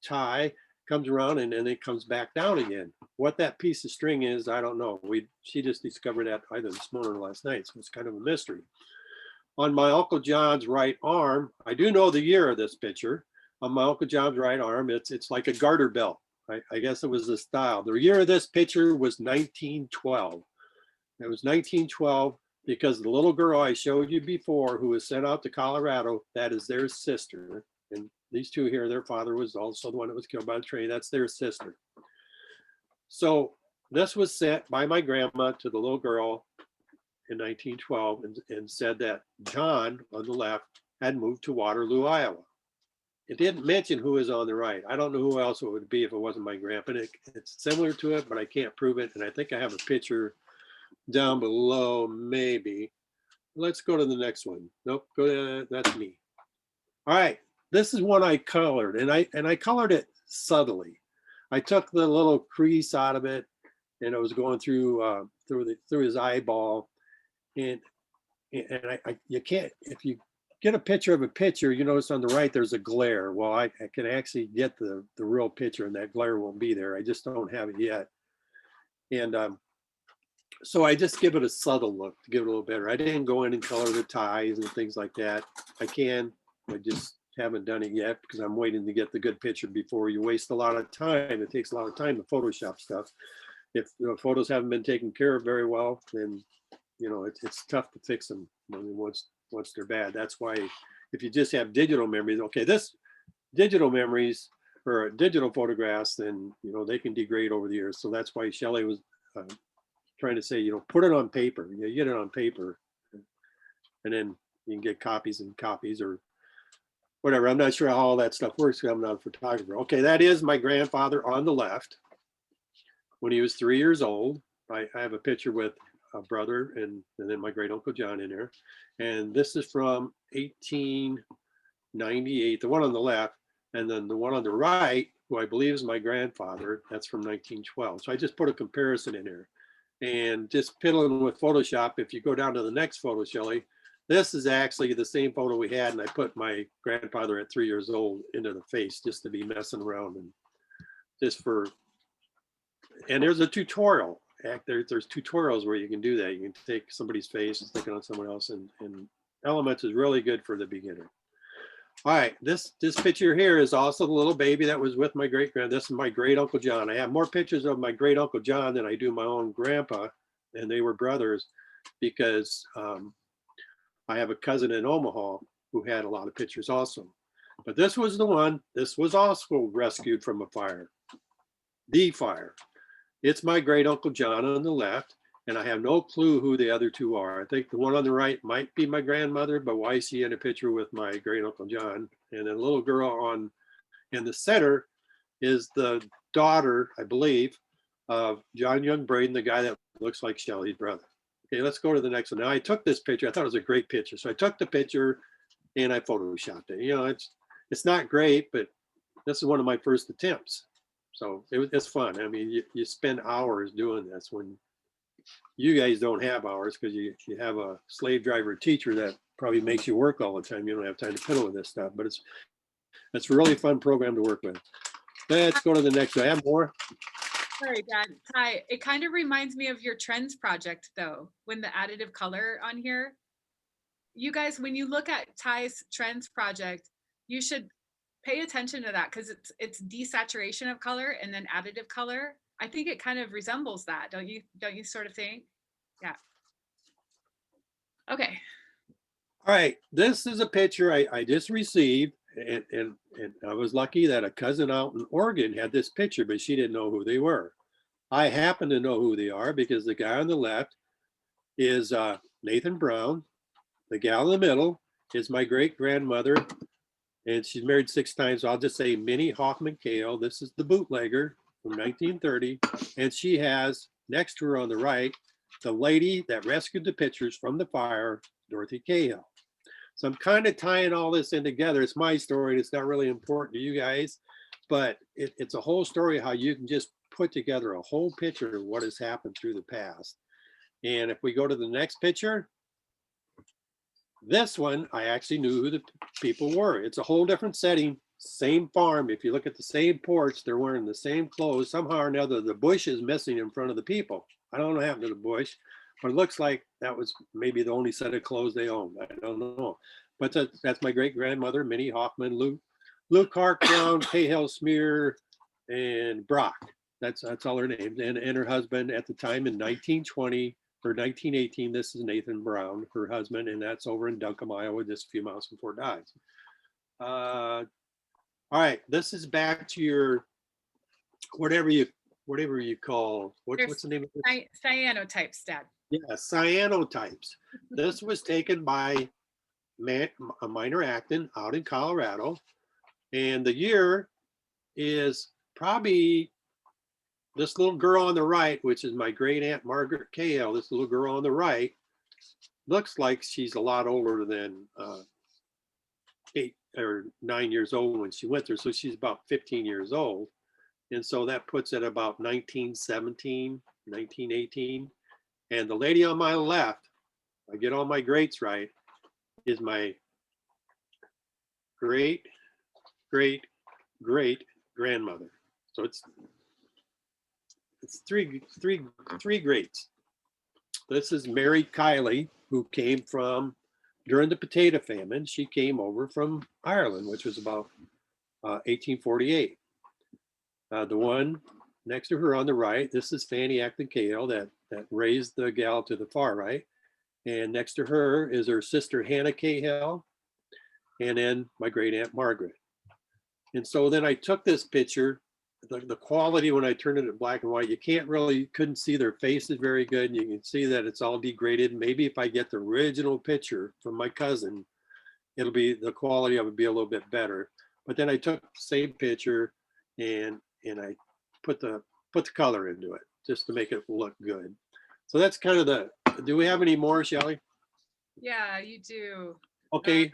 tie, comes around, and then it comes back down again. What that piece of string is, I don't know. She just discovered that either this morning or last night, so it's kind of a mystery. On my Uncle John's right arm, I do know the year of this picture. On my Uncle John's right arm, it's like a garter belt. I guess it was the style. The year of this picture was 1912. It was 1912 because the little girl I showed you before who was sent out to Colorado, that is their sister. And these two here, their father was also the one that was killed by the train. That's their sister. So this was sent by my grandma to the little girl in 1912 and said that John on the left had moved to Waterloo, Iowa. It didn't mention who is on the right. I don't know who else it would be if it wasn't my grandpa. It's similar to it, but I can't prove it. And I think I have a picture down below, maybe. Let's go to the next one. Nope, go to, that's me. All right, this is one I colored, and I colored it subtly. I took the little crease out of it, and it was going through through his eyeball, and you can't, if you get a picture of a picture, you notice on the right there's a glare. Well, I can actually get the real picture, and that glare won't be there. I just don't have it yet. And so I just give it a subtle look to give it a little better. I didn't go in and color the ties and things like that. I just haven't done it yet because I'm waiting to get the good picture before you waste a lot of time. It takes a lot of time to Photoshop stuff. If photos haven't been taken care of very well, then it's tough to fix them once they're bad. That's why if you just have digital memories, okay, this digital memories or digital photographs, then they can degrade over the years. So that's why Shelley was trying to say, put it on paper. You get it on paper, and then you can get copies and copies or whatever. I'm not sure how all that stuff works because I'm not a photographer. Okay, that is my grandfather on the left when he was 3 years old. I have a picture with a brother and then my great uncle John in there. And this is from 1898, the one on the left, and then the one on the right, who I believe is my grandfather, that's from 1912. So I just put a comparison in there. And just piddling with Photoshop, if you go down to the next photo, Shelley, this is actually the same photo we had, and I put my grandfather at 3 years old into the face just to be messing around and just for, and there's a tutorial. There's tutorials where you can do that. You can take somebody's face and stick it on someone else, and Elements is really good for the beginner. All right, this picture here is also the little baby that was with my great-grand. This is my great Uncle John. I have more pictures of my great Uncle John than I do my own grandpa, and they were brothers because I have a cousin in Omaha who had a lot of pictures also. But this was the one, this was also rescued from a fire, the fire. It's my great Uncle John on the left, and I have no clue who the other two are. I think the one on the right might be my grandmother, but why is she in a picture with my great Uncle John? And then a little girl in the center is the daughter, I believe, of John Young Braden, the guy that looks like Shelley's brother. Okay, let's go to the next one. Now I took this picture. I thought it was a great picture. So I took the picture and I photoshopped it. You know, it's not great, but this is one of my first attempts. So it's fun. I mean, you spend hours doing this when you guys don't have hours because you have a slave driver teacher that probably makes you work all the time. You don't have time to fiddle with this stuff, but it's a really fun program to work with. Let's go to the next one. I have more. Sorry, Dad. Ty, it kind of reminds me of your trends project though, when the additive color on here. You guys, when you look at Ty's trends project, you should pay attention to that because it's desaturation of color and then additive color. I think it kind of resembles that, don't you sort of think? Yeah. Okay. All right, this is a picture I just received, and I was lucky that a cousin out in Oregon had this picture, but she didn't know who they were. I happen to know who they are because the guy on the left is Nathan Brown. The gal in the middle is my great grandmother, and she's married 6 times. So I'll just say Minnie Hoffman Cahill. This is the bootlegger from 1930, and she has next to her on the right the lady that rescued the pictures from the fire, Dorothy Cahill. So I'm kind of tying all this in together. It's my story, and it's not really important to you guys, but it's a whole story how you can just put together a whole picture of what has happened through the past. And if we go to the next picture, this one, I actually knew who the people were. It's a whole different setting, same farm. If you look at the same porch, they're wearing the same clothes. Somehow or another, the bush is missing in front of the people. I don't know what happened to the bush, but it looks like that was maybe the only set of clothes they owned. I don't know. But that's my great grandmother, Minnie Hoffman, Luke Hark Brown, Cahill Smear, and Brock. That's all her names. And her husband at the time in 1920 or 1918, this is Nathan Brown, her husband, and that's over in Duncombe, Iowa, just a few miles from Fort Dodge. All right, this is back to your whatever you call what's the name of this? Cyanotypes, Dad. Yeah, cyanotypes. This was taken by a minor Acton out in Colorado, and the year is probably this little girl on the right, which is my great aunt Margaret Cahill. This little girl on the right looks like she's a lot older than 8 or 9 years old when she went there. So she's about 15 years old. And so that puts it about 1917, 1918. And the lady on my left, I get all my greats right, is my great grandmother. So it's three greats. This is Mary Kiley, who came from during the potato famine. She came over from Ireland, which was about 1848. The one next to her on the right, this is Fanny Acton Cahill that raised the gal to the far right. And next to her is her sister Hannah Cahill, and then my great aunt Margaret. And so then I took this picture. The quality when I turned it in black and white, couldn't see their faces very good. And you can see that it's all degraded. Maybe if I get the original picture from my cousin, the quality of it be a little bit better. But then I took the same picture and I put the color into it just to make it look good. So that's kind of do we have any more, Shelley? Yeah, you do. Okay.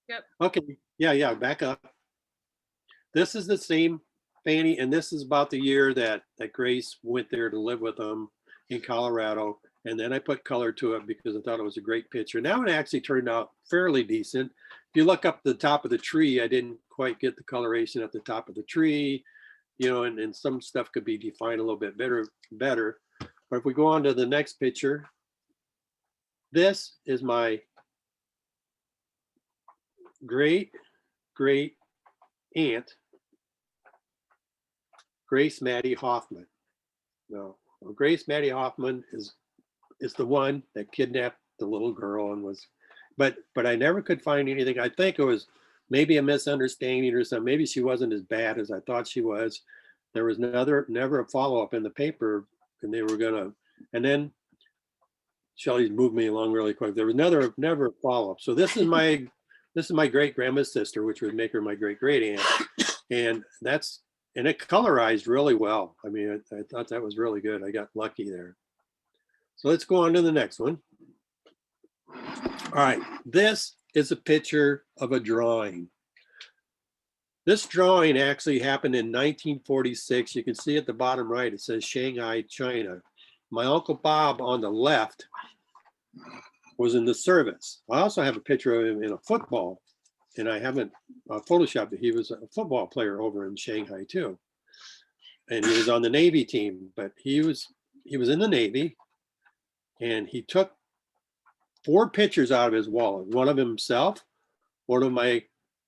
Yep. Okay. Yeah. Back up. This is the same Fanny, and this is about the year that Grace went there to live with them in Colorado. And then I put color to it because I thought it was a great picture. Now it actually turned out fairly decent. If you look up the top of the tree, I didn't quite get the coloration at the top of the tree, and some stuff could be defined a little bit better. But if we go on to the next picture, this is my great aunt, Grace Maddie Hoffman. No, Grace Maddie Hoffman is the one that kidnapped the little girl and but I never could find anything. I think it was maybe a misunderstanding or something. Maybe she wasn't as bad as I thought she was. There was never a follow-up in the paper, and they were gonna, and then Shelley's moved me along really quick. There was never a follow-up. So this is my great grandma's sister, which would make her my great aunt. And it colorized really well. I mean, I thought that was really good. I got lucky there. So let's go on to the next one. All right, this is a picture of a drawing. This drawing actually happened in 1946. You can see at the bottom right, it says Shanghai, China. My Uncle Bob on the left was in the service. I also have a picture of him in a football, and I haven't photoshopped it. He was a football player over in Shanghai too. And he was on the Navy team, but he was in the Navy, and he took 4 pictures out of his wallet. One of himself, one of my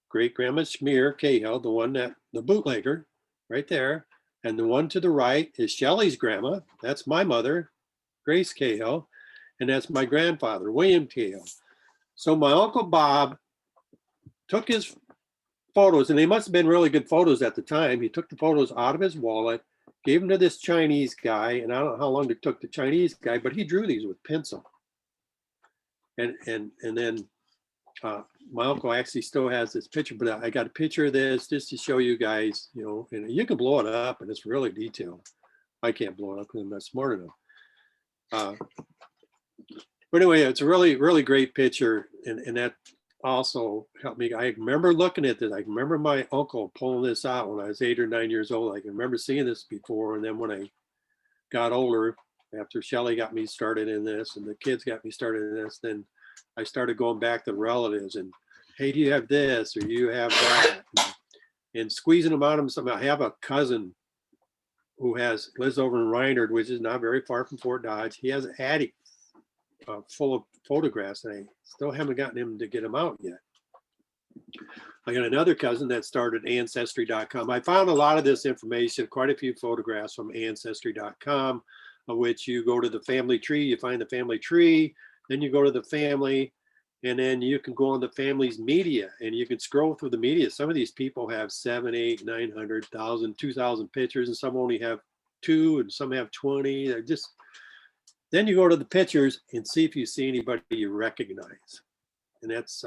great grandma Schmear Cahill, the one that the bootlegger right there. And the one to the right is Shelley's grandma. That's my mother, Grace Cahill. And that's my grandfather, William Cahill. So my Uncle Bob took his photos, and they must have been really good photos at the time. He took the photos out of his wallet, gave them to this Chinese guy. And I don't know how long it took the Chinese guy, but he drew these with pencil. And then my uncle actually still has this picture, but I got a picture of this just to show you guys, you know, and you can blow it up and it's really detailed. I can't blow it up because I'm not smart enough. But anyway, it's a really, really great picture. And that also helped me. I remember looking at this. I remember my uncle pulling this out when I was 8 or 9 years old. I can remember seeing this before. And then when I got older, after Shelley got me started in this and the kids got me started in this, then I started going back to relatives and, hey, do you have this or you have that? And squeezing them out of them. I have a cousin who lives over in Reinhard, which is not very far from Fort Dodge. He has an attic full of photographs, and I still haven't gotten him to get them out yet. I got another cousin that started Ancestry.com. I found a lot of this information, quite a few photographs from Ancestry.com, of which you go to the family tree, you find the family tree, then you go to the family, and then you can go on the family's media and you can scroll through the media. Some of these people have 7, 8, 900,000, 2,000 pictures, and some only have 2 and some have 20. They're just, then you go to the pictures and see if you see anybody you recognize. And that's,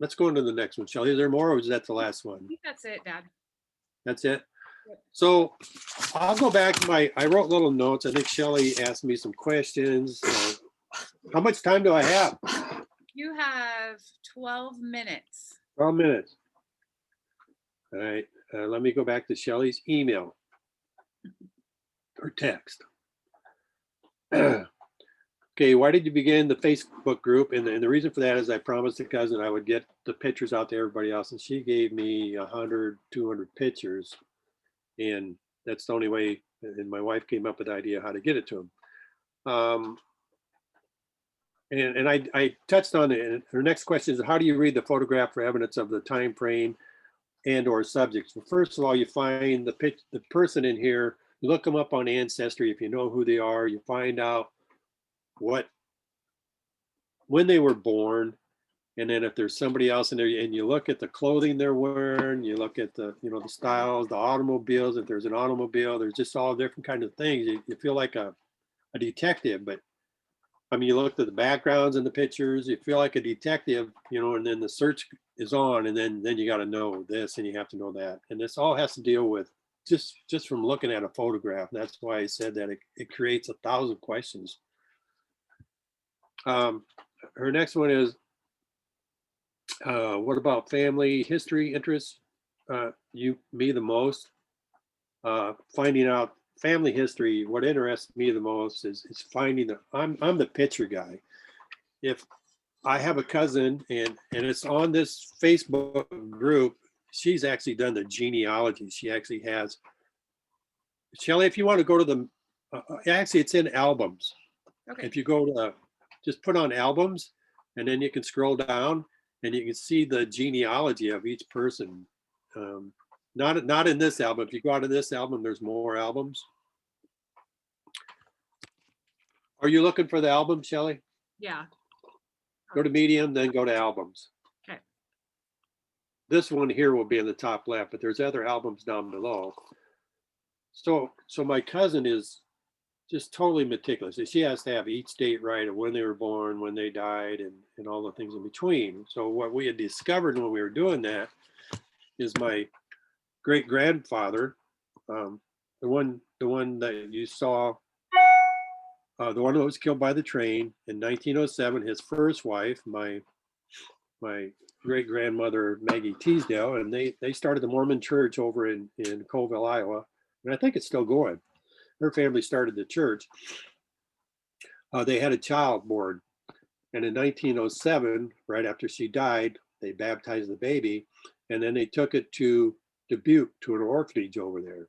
let's go into the next one. Shelley, is there more or is that the last one? I think that's it, Dad. That's it? So I'll go back to I wrote little notes. I think Shelley asked me some questions. How much time do I have? You have 12 minutes. 12 minutes. All right, let me go back to Shelley's email or text. Okay, why did you begin the Facebook group? And the reason for that is I promised a cousin I would get the pictures out to everybody else, and she gave me 100, 200 pictures. And that's the only way, and my wife came up with the idea how to get it to them. And I touched on it. And her next question is, how do you read the photograph for evidence of the time frame and or subjects? Well, first of all, you find the person in here, you look them up on Ancestry. If you know who they are, you find out when they were born. And then if there's somebody else in there, and you look at the clothing they're wearing, you look at the styles, the automobiles, if there's an automobile, there's just all different kinds of things. You feel like a detective, but I mean, you look at the backgrounds in the pictures, you feel like a detective, and then the search is on, and then you got to know this and you have to know that. And this all has to deal with just from looking at a photograph. That's why I said that it creates 1,000 questions. Her next one is, what about family history interests me the most? Finding out family history, what interests me the most is finding I'm the picture guy. If I have a cousin and it's on this Facebook group, she's actually done the genealogy. She actually has, Shelley, if you want to go to the, actually it's in albums. Okay. If you go to, just put on albums and then you can scroll down and you can see the genealogy of each person. Not in this album. If you go out of this album, there's more albums. Are you looking for the album, Shelley? Yeah. Go to Medium, then go to albums. Okay. This one here will be in the top left, but there's other albums down below. So my cousin is just totally meticulous. She has to have each date right of when they were born, when they died, and all the things in between. So what we had discovered when we were doing that is my great grandfather, the one that you saw The one that was killed by the train in 1907, his first wife, my great grandmother Maggie Teasdale, and they started the Mormon church over in Colville, Iowa, and I think it's still going. Her family started the church. They had a child born, and in 1907, right after she died, they baptized the baby, and then they took it to Dubuque to an orphanage over there.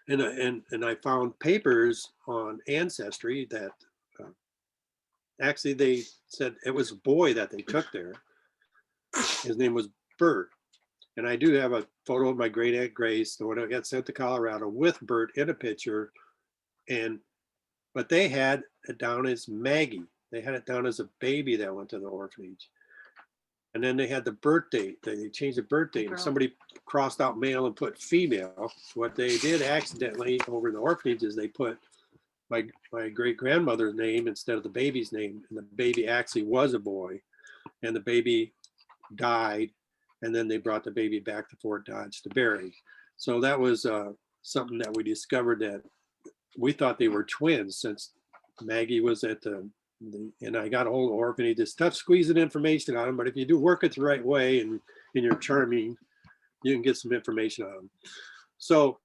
And I found papers on Ancestry that actually they said it was a boy that they took there. His name was Bert. And I do have a photo of my great aunt Grace, the one that got sent to Colorado, with Bert in a picture. But they had it down as Maggie. They had it down as a baby that went to the orphanage. And then they had the birth date. They changed the birth date, and somebody crossed out male and put female. What they did accidentally over in the orphanage is they put my great grandmother's name instead of the baby's name, and the baby actually was a boy, and the baby died, and then they brought the baby back to Fort Dodge to bury. So that was something that we discovered, that we thought they were twins, since Maggie was at and I got a hold of orphanage. It's tough squeezing information out of them, but if you do work it the right way and you're charming, you can get some information out of them. So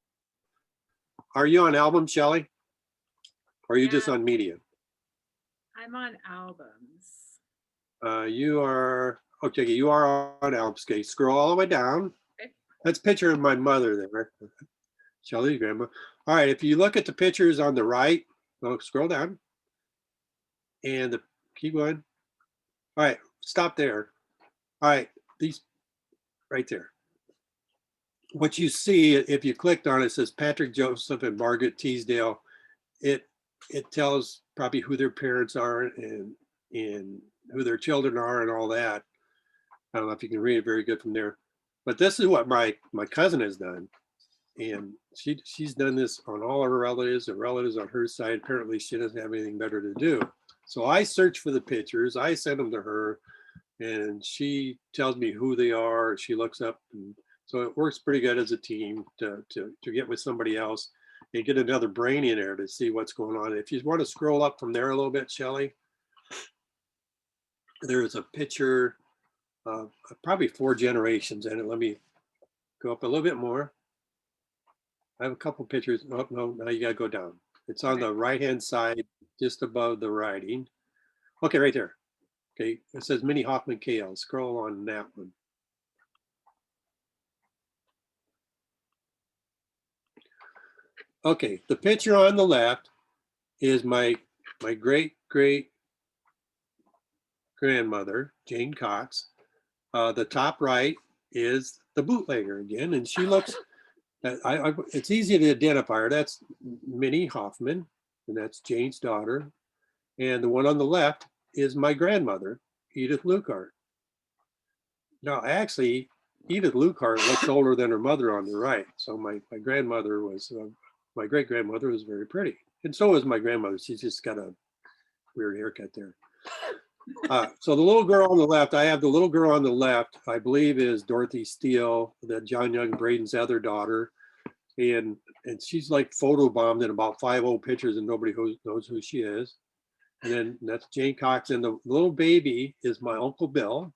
are you on album, Shelley? Or are you just on media? I'm on albums. You are, okay, you are on albums. Okay, scroll all the way down. Okay. That's a picture of my mother there. Shelley's grandma. All right, if you look at the pictures on the right, scroll down. And keep going. All right, stop there. All right, these right there. What you see, if you clicked on it, says Patrick Joseph and Margaret Teasdale. It tells probably who their parents are and who their children are and all that. I don't know if you can read it very good from there. But this is what my cousin has done. And she's done this on all of her relatives and relatives on her side. Apparently she doesn't have anything better to do. So I search for the pictures, I send them to her, and she tells me who they are. She looks up, and so it works pretty good as a team to get with somebody else and get another brain in there to see what's going on. If you want to scroll up from there a little bit, Shelley, there is a picture of probably 4 generations in it. Let me go up a little bit more. I have a couple pictures. Oh, no, now you got to go down. It's on the right-hand side, just above the writing. Okay, right there. Okay, it says Minnie Hoffman KL. Scroll on that one. Okay, the picture on the left is my great grandmother, Jane Cox. The top right is the bootlegger again, and she looks. It's easy to identify her. That's Minnie Hoffman, and that's Jane's daughter. And the one on the left is my grandmother, Edith Lukehart. Now, actually, Edith Lukehart looks older than her mother on the right. So my grandmother was, my great grandmother was very pretty. And so is my grandmother. She's just got a weird haircut there. So the little girl on the left, I have the little girl on the left, I believe is Dorothy Steele, that John Young Braden's other daughter. And she's like photobombed in about 5 old pictures and nobody knows who she is. And then that's Jane Cox. And the little baby is my Uncle Bill.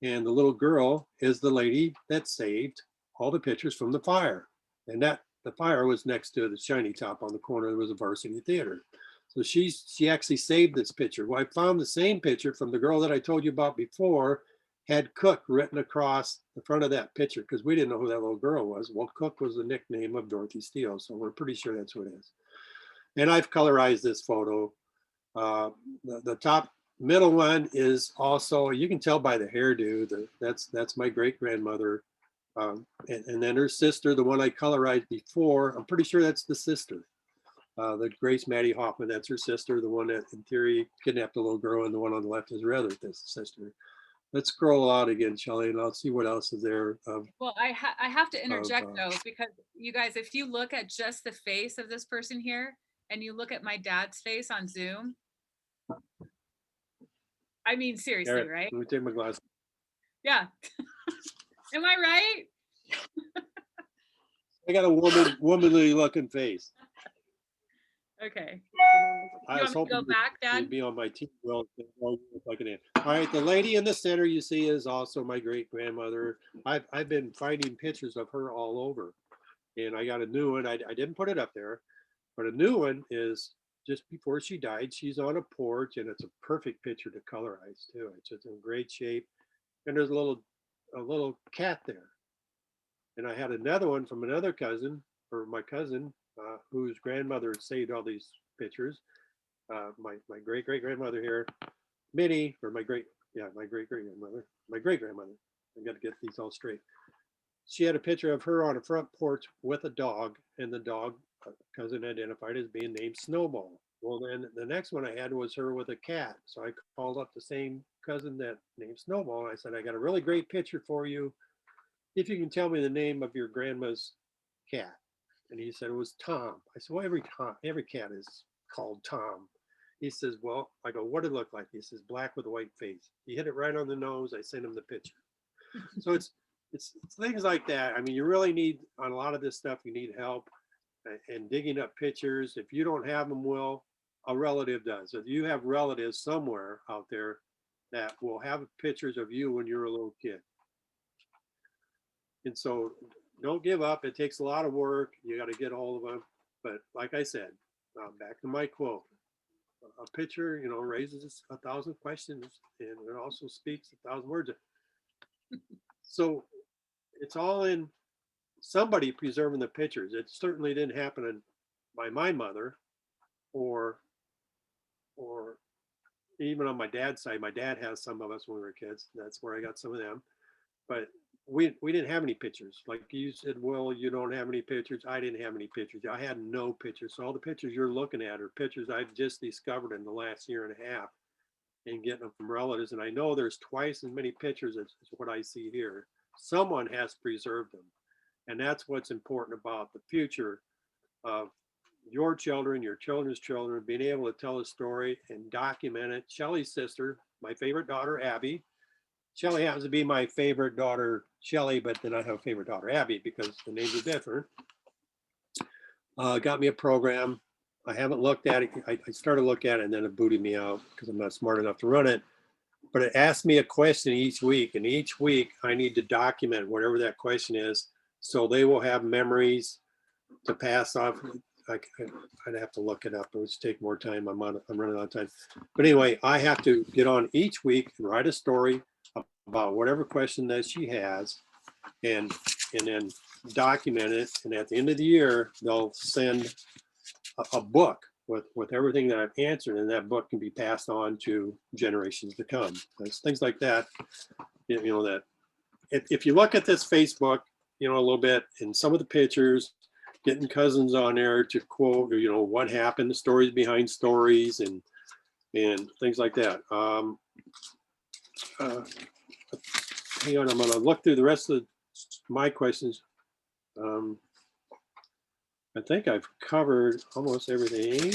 And the little girl is the lady that saved all the pictures from the fire. And the fire was next to the shiny top on the corner. There was a Varsity Theater. So she actually saved this picture. Well, I found the same picture from the girl that I told you about before, had Cook written across the front of that picture, because we didn't know who that little girl was. Well, Cook was the nickname of Dorothy Steele, so we're pretty sure that's who it is. And I've colorized this photo. The top middle one is also, you can tell by the hairdo, that's my great grandmother. And then her sister, the one I colorized before, I'm pretty sure that's the sister. The Grace Maddie Hoffman, that's her sister, the one that in theory kidnapped the little girl, and the one on the left is her other sister. Let's scroll out again, Shelley, and I'll see what else is there. Well, I have to interject though, because you guys, if you look at just the face of this person here, and you look at my dad's face on Zoom, I mean, seriously, right? Let me take my glasses. Yeah. Am I right? I got a womanly looking face. Okay. I You was want me to hoping go back, you'd Dad? be on my team. Well, like it. All right, the lady in the center you see is also my great grandmother. I've been finding pictures of her all over, and I got a new one. I didn't put it up there, but a new one is just before she died. She's on a porch, and it's a perfect picture to colorize too. It's just in great shape, and there's a little cat there. And I had another one from another cousin, or my cousin, whose grandmother saved all these pictures. My great great grandmother here, Minnie, or my great great grandmother, my great grandmother. I got to get these all straight. She had a picture of her on a front porch with a dog, and the dog cousin identified as being named Snowball. Well, then the next one I had was her with a cat. So I called up the same cousin that named Snowball, and I said, I got a really great picture for you. If you can tell me the name of your grandma's cat. And he said it was Tom. I said, well, every cat is called Tom. He says, well, I go, what did it look like? He says, black with a white face. He hit it right on the nose. I sent him the picture. So it's things like that. I mean, you really need, on a lot of this stuff, you need help and digging up pictures. If you don't have them, Will, a relative does. If you have relatives somewhere out there that will have pictures of you when you're a little kid. And so don't give up. It takes a lot of work. You got to get a hold of them. But like I said, back to my quote, a picture, raises 1,000 questions, and it also speaks 1,000 words. So it's all in somebody preserving the pictures. It certainly didn't happen by my mother, or even on my dad's side. My dad has some of us when we were kids. That's where I got some of them. But we didn't have any pictures. Like you said, well, you don't have any pictures. I didn't have any pictures. I had no pictures. So all the pictures you're looking at are pictures I've just discovered in the last year and a half and getting them from relatives. And I know there's twice as many pictures as what I see here. Someone has preserved them. And that's what's important about the future of your children, your children's children, being able to tell a story and document it. Shelley's sister, my favorite daughter, Abby. Shelley happens to be my favorite daughter, Shelley, but then I have a favorite daughter, Abby, because the names are different. Got me a program. I haven't looked at it. I started to look at it and then it booted me out because I'm not smart enough to run it. But it asked me a question each week, and each week I need to document whatever that question is, so they will have memories to pass off. I'd have to look it up. It would take more time. I'm running out of time. But anyway, I have to get on each week and write a story about whatever question that she has, and then document it. And at the end of the year, they'll send a book with everything that I've answered, and that book can be passed on to generations to come. There's things like that. That if you look at this Facebook, a little bit, and some of the pictures, getting cousins on there to quote, what happened, the stories behind stories, and things like that. Hang on, I'm going to look through the rest of my questions. I think I've covered almost everything.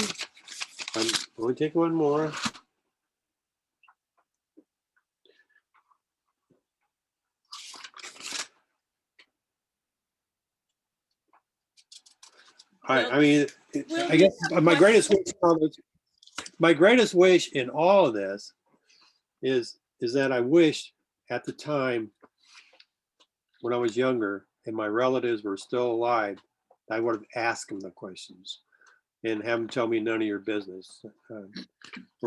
I'm going to take one more. I mean, I guess my greatest wish in all of this is that I wish at the time when I was younger and my relatives were still alive, I would have asked them the questions and have them tell me none of your business or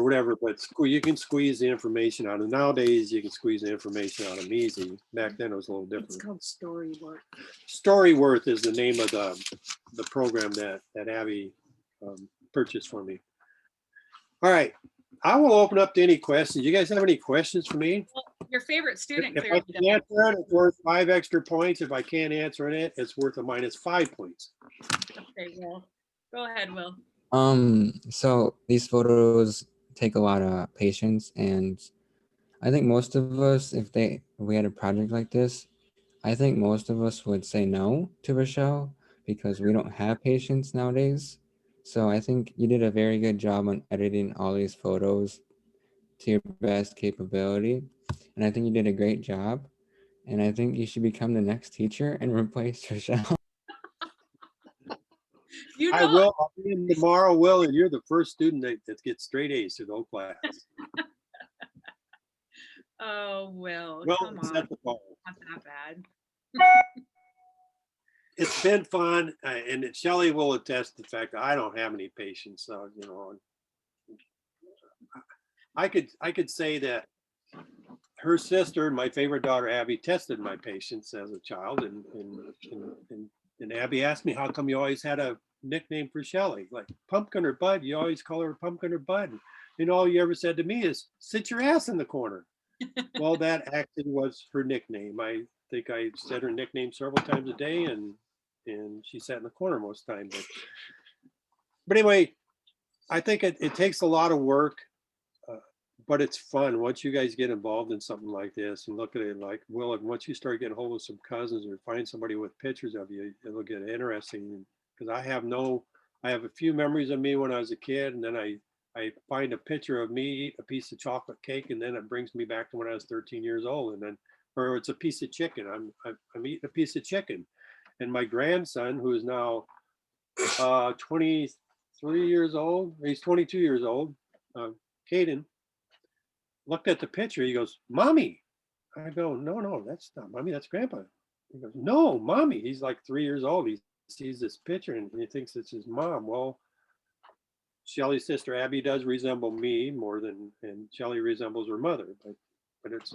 whatever. But you can squeeze the information out of them. Nowadays, you can squeeze the information out of them easy. Back then, it was a little different. It's called Storyworth. Storyworth is the name of the program that Abby purchased for me. All right. I will open up to any questions. You guys have any questions for me? Well, your favorite student If I clearly can answer it, it's worth 5 extra points. If I can't answer it, it's worth a -5 points. Okay, well, go ahead, Will. So these photos take a lot of patience, and I think most of us, if we had a project like this, I think most of us would say no to Rochelle because we don't have patience nowadays. So I think you did a very good job on editing all these photos to your best capability. And I think you did a great job. And I think you should become the next teacher and replace Rochelle. You I know, will. I'll be in tomorrow, Will, and you're the first student that gets straight A's through the whole class. oh, Will, Will come on, set the bar. not that bad. It's been fun, and Shelley will attest to the fact that I don't have any patience. So, you know, I could say that her sister, my favorite daughter, Abby, tested my patience as a child, and Abby asked me, how come you always had a nickname for Shelley, like Pumpkin or Bud? You always call her Pumpkin or Bud. And all you ever said to me is, sit your ass in the corner. Well, that actually was her nickname. I think I said her nickname several times a day, and she sat in the corner most time. But anyway, I think it takes a lot of work, but it's fun once you guys get involved in something like this and look at it like, Will, and once you start getting hold of some cousins or find somebody with pictures of you, it'll get interesting. Because I have a few memories of me when I was a kid, and then I find a picture of me eat a piece of chocolate cake, and then it brings me back to when I was 13 years old, and then, or it's a piece of chicken. I'm eating a piece of chicken, and my grandson, who is now 23 years old, he's 22 years old, Caden, looked at the picture. He goes, Mommy. I go, no, that's not Mommy, that's Grandpa. He goes, no, Mommy. He's like 3 years old. He sees this picture and he thinks it's his mom. Well, Shelley's sister Abby does resemble me more than, and Shelley resembles her mother. But it's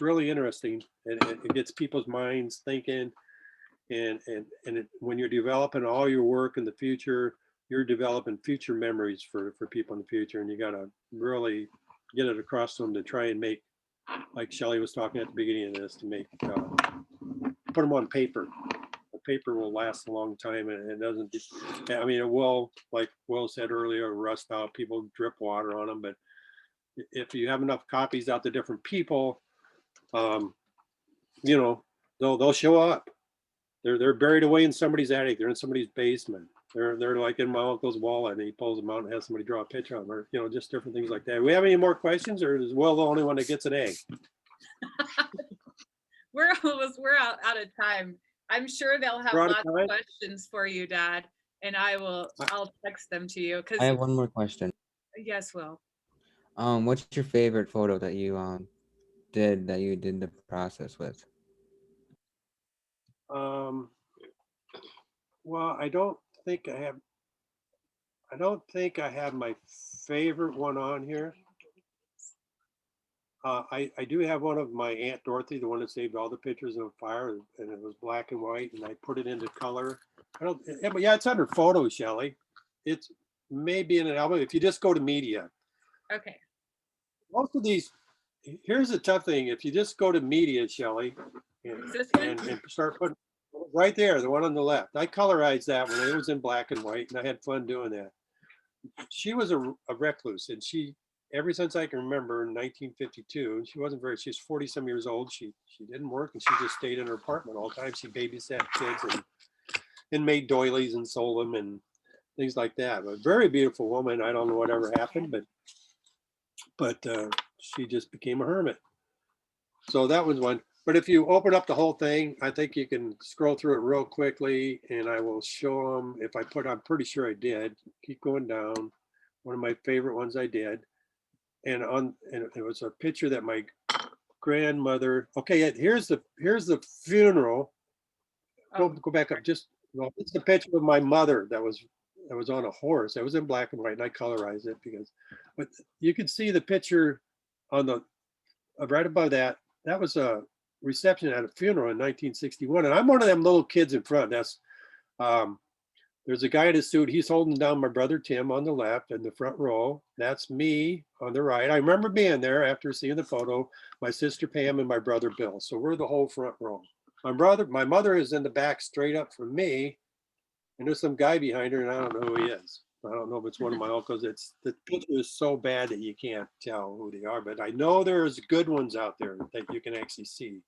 really interesting. It gets people's minds thinking, and when you're developing all your work in the future, you're developing future memories for people in the future, and you got to really get it across to them to try and make, like Shelley was talking at the beginning of this, to make put them on paper. The paper will last a long time, and it doesn't. I mean, it will, like Will said earlier, rust out. People drip water on them, but if you have enough copies out to different people, you know, they'll show up. They're buried away in somebody's attic. They're in somebody's basement. They're like in my uncle's wallet, and he pulls them out and has somebody draw a picture of them, or, you know, just different things like that. Do we have any more questions, or is Will the only one that gets an A? We're out of time. I'm sure they'll have lots of questions for you, Dad, and I'll text them to you. I have one more question. Yes, Will. What's your favorite photo that you did the process with? Well, I don't think I have my favorite one on here. I do have one of my Aunt Dorothy, the one that saved all the pictures of fire, and it was black and white, and I put it into color. But yeah, it's under photos, Shelley. It's maybe in an album if you just go to media. Okay. Most of these, here's the tough thing. If you just go to media, Shelley, and start putting right there, the one on the left, I colorized that when it was in black and white, and I had fun doing that. She was a recluse, and ever since I can remember, in 1952, she's 40 some years old. She didn't work, and she just stayed in her apartment all the time. She babysat kids and made doilies and sold them and things like that. But very beautiful woman. I don't know whatever happened, but she just became a hermit. So that was one. But if you open up the whole thing, I think you can scroll through it real quickly, and I will show them. I'm pretty sure I did. Keep going down. One of my favorite ones I did. And it was a picture that my grandmother. Okay, here's the funeral. Go back up. It's the picture of my mother that was on a horse. It was in black and white, and I colorized it but you can see the picture on the right above that. That was a reception at a funeral in 1961, and I'm one of them little kids in front. That's there's a guy in a suit. He's holding down my brother Tim on the left in the front row. That's me on the right. I remember being there after seeing the photo. My sister Pam and my brother Bill. So we're the whole front row. My mother is in the back straight up from me, and there's some guy behind her, and I don't know who he is. I don't know if it's one of my uncles. The picture is so bad that you can't tell who they are, but I know there's good ones out there that you can actually see.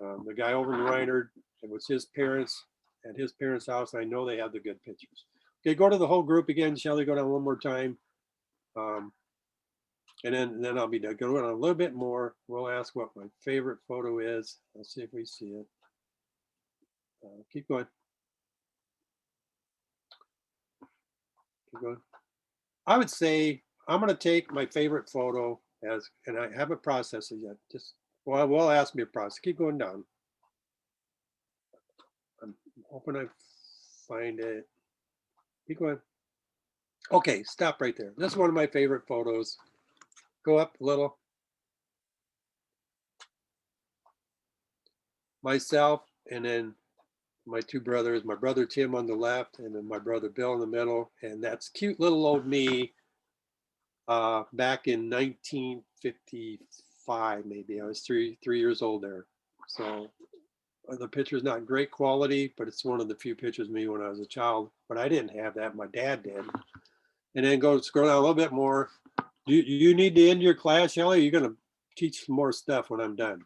The guy over in Reinhard, it was his parents at his parents' house. I know they have the good pictures. Okay, go to the whole group again, Shelley. Go down one more time, and then I'll be done. Go down a little bit more. We'll ask what my favorite photo is. Let's see if we see it. Keep going. I would say I'm going to take my favorite photo and I haven't processed it yet. Well, ask me to process. Keep going down. I'm hoping I find it. Keep going. Okay, stop right there. This is one of my favorite photos. Go up a little. Myself, and then my two brothers, my brother Tim on the left, and then my brother Bill in the middle. And that's cute little old me back in 1955, maybe. I was three years old there. So the picture's not great quality, but it's one of the few pictures of me when I was a child. But I didn't have that. My dad did. And then scroll down a little bit more. You need to end your class, Shelley? You're going to teach some more stuff when I'm done.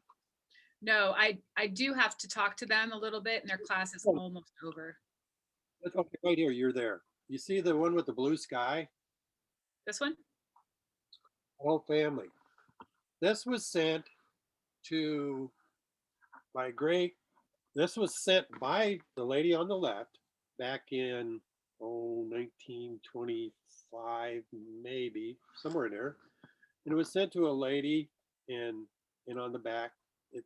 No, I do have to talk to them a little bit, and their class is almost over. Okay, right here, you're there. You see the one with the blue sky? This one? Whole family. This was sent to my this was sent by the lady on the left back in 1925, maybe, somewhere in there. And it was sent to a lady, and on the back, it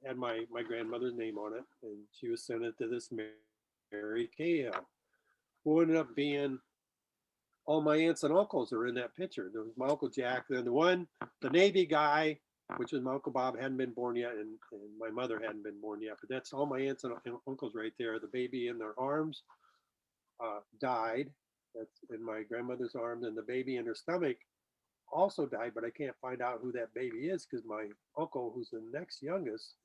had my grandmother's name on it, and she was sent it to this Mary Cahill, who ended up being all my aunts and uncles are in that picture. There was my Uncle Jack, then the Navy guy, which was my Uncle Bob, hadn't been born yet, and my mother hadn't been born yet, but that's all my aunts and uncles right there. The baby in their arms died. That's in my grandmother's arms, and the baby in her stomach also died, but I can't find out who that baby is because my uncle, who's the next youngest,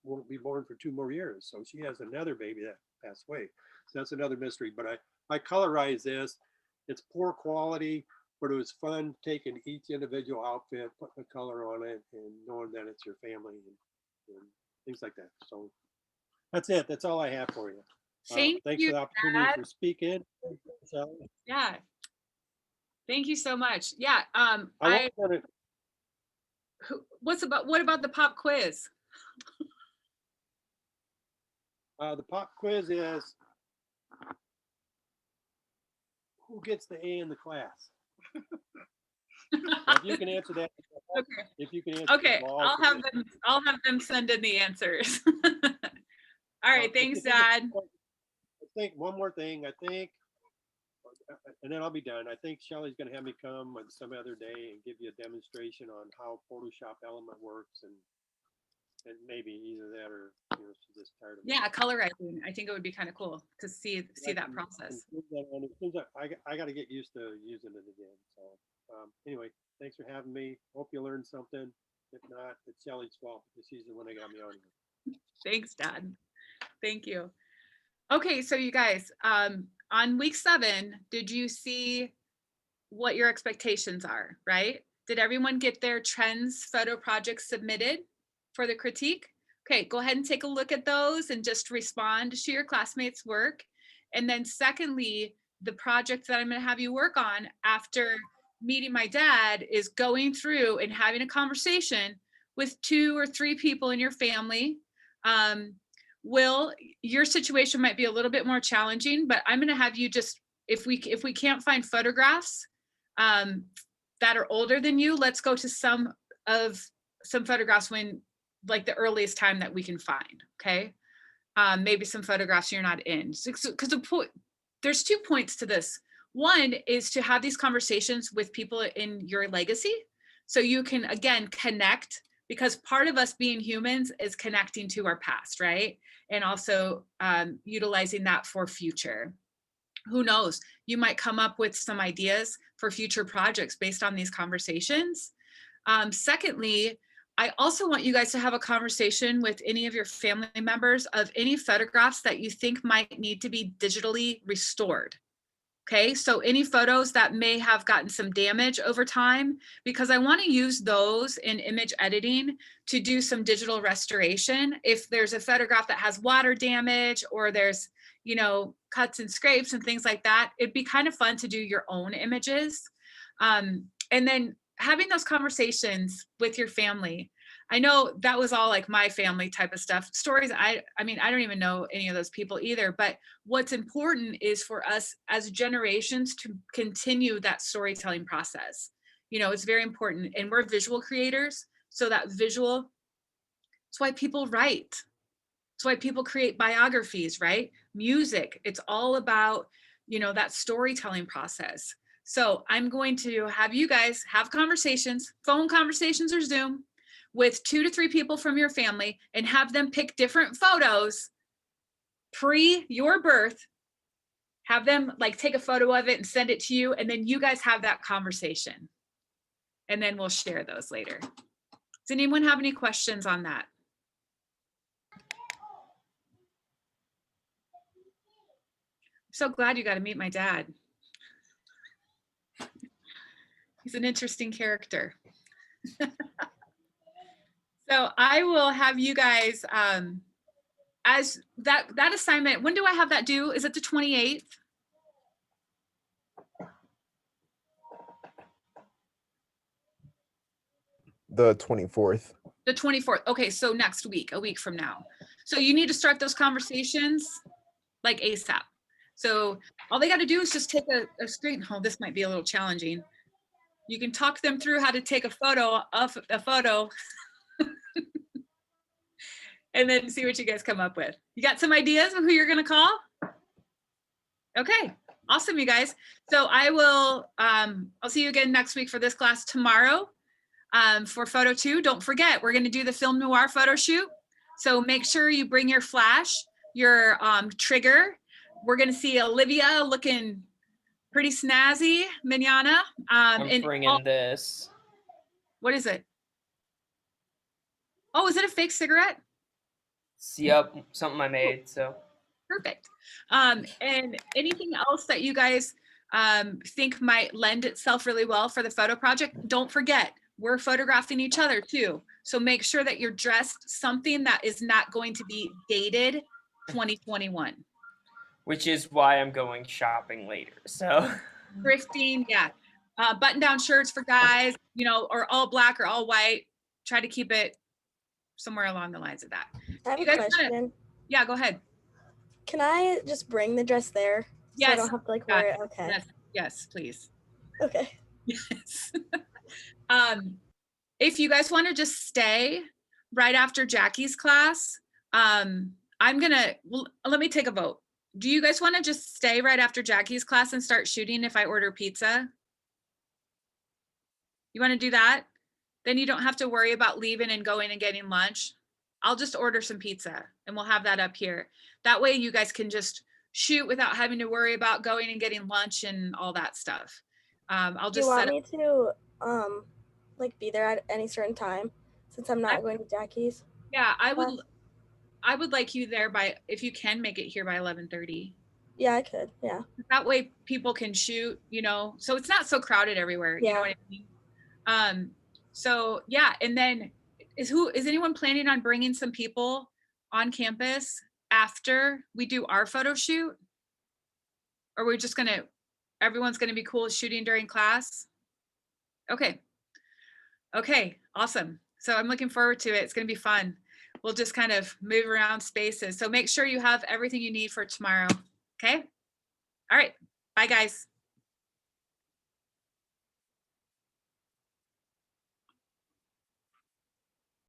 won't be born for 2 more years. So she has another baby that passed away. So that's another mystery. But I colorized this. It's poor quality, but it was fun taking each individual outfit, putting the color on it, and knowing that it's your family and things like that. So that's it. That's all I have for you. Thanks you, for the opportunity Dad. for speaking. Yeah. Thank you so much. Yeah. What about the pop quiz? The pop quiz is who gets the A in the class? If you can answer that. Okay. If you can answer okay, that, I'll have them send in the answers. All right, thanks, Dad. I think one more thing, and then I'll be done. I think Shelley's going to have me come on some other day and give you a demonstration on how Photoshop Element works, and maybe either that or she's just tired of it. Yeah, colorizing. I think it would be kind of cool to see that process. I got to get used to using it again. So anyway, thanks for having me. Hope you learned something. If not, it's Shelley's fault because she's the one that got me on here. Thanks, Dad. Thank you. Okay, so you guys, on week 7, did you see what your expectations are, right? Did everyone get their trends photo projects submitted for the critique? Okay, go ahead and take a look at those and just respond to your classmates' work. And then secondly, the project that I'm going to have you work on after meeting my dad is going through and having a conversation with 2 or 3 people in your family. Will, your situation might be a little bit more challenging, but I'm going to have you just, if we can't find photographs that are older than you, let's go to some photographs when, like, the earliest time that we can find. Okay, maybe some photographs you're not in, because there's 2 points to this. One is to have these conversations with people in your legacy, so you can again connect. Because part of us being humans is connecting to our past, right? And also utilizing that for future. Who knows? You might come up with some ideas for future projects based on these conversations. Secondly, I also want you guys to have a conversation with any of your family members of any photographs that you think might need to be digitally restored. Okay, so any photos that may have gotten some damage over time, because I want to use those in image editing to do some digital restoration. If there's a photograph that has water damage or there's, cuts and scrapes and things like that, it'd be kind of fun to do your own images. And then having those conversations with your family. I know that was all like my family type of stuff. Stories, I mean, I don't even know any of those people either, but what's important is for us as generations to continue that storytelling process. You know, it's very important, and we're visual creators, so that visual, it's why people write. It's why people create biographies, right? Music, it's all about, you know, that storytelling process. So I'm going to have you guys have conversations, phone conversations or Zoom, with 2 to 3 people from your family, and have them pick different photos pre your birth. Have them like take a photo of it and send it to you, and then you guys have that conversation. And then we'll share those later. Does anyone have any questions on that? I'm so glad you got to meet my dad. He's an interesting character. So I will have you guys, as that assignment, when do I have that due? Is it the 28th? The 24th. The 24th. Okay, so next week, a week from now. So you need to start those conversations like ASAP. So all they got to do is just take a screen. Oh, this might be a little challenging. You can talk them through how to take a photo of a photo and then see what you guys come up with. You got some ideas of who you're going to call? Okay, awesome, you guys. So I will, I'll see you again next week for this class tomorrow. For photo 2, don't forget, we're going to do the film noir photo shoot. So make sure you bring your flash, your trigger. We're going to see Olivia looking pretty snazzy, manana. I'm bringing this. What is it? Oh, is it a fake cigarette? Yep, something I made, so. Perfect. And anything else that you guys think might lend itself really well for the photo project, don't forget, we're photographing each other too. So make sure that you're dressed something that is not going to be dated 2021. Which is why I'm going shopping later, so. Thrifting, yeah. Button down shirts for guys, you know, or all black or all white. Try to keep it somewhere along the lines of that. I have You a guys question. Yeah, go ahead. Can I just bring the dress there? So Yes. I don't have to like wear it. Okay. Yes, yes, please. Okay. Yes. If you guys want to just stay right after Jackie's class, I'm gonna, well, let me take a vote. Do you guys want to just stay right after Jackie's class and start shooting if I order pizza? You want to do that? Then you don't have to worry about leaving and going and getting lunch. I'll just order some pizza and we'll have that up here. That way you guys can just shoot without having to worry about going and getting lunch and all that stuff. I'll Do you just want set up. me to like be there at any certain time since I'm not going to Jackie's? Yeah, I class? would like you there by, if you can make it here by 11:30. Yeah, I could. Yeah. That way people can shoot, you know, so it's not so crowded everywhere. You know what I mean? So yeah, and then is anyone planning on bringing some people on campus after we do our photo shoot? Or we're just gonna, everyone's gonna be cool shooting during class? Okay. Okay, awesome. So I'm looking forward to it. It's gonna be fun. We'll just kind of move around spaces. So make sure you have everything you need for tomorrow. Okay. All right. Bye guys.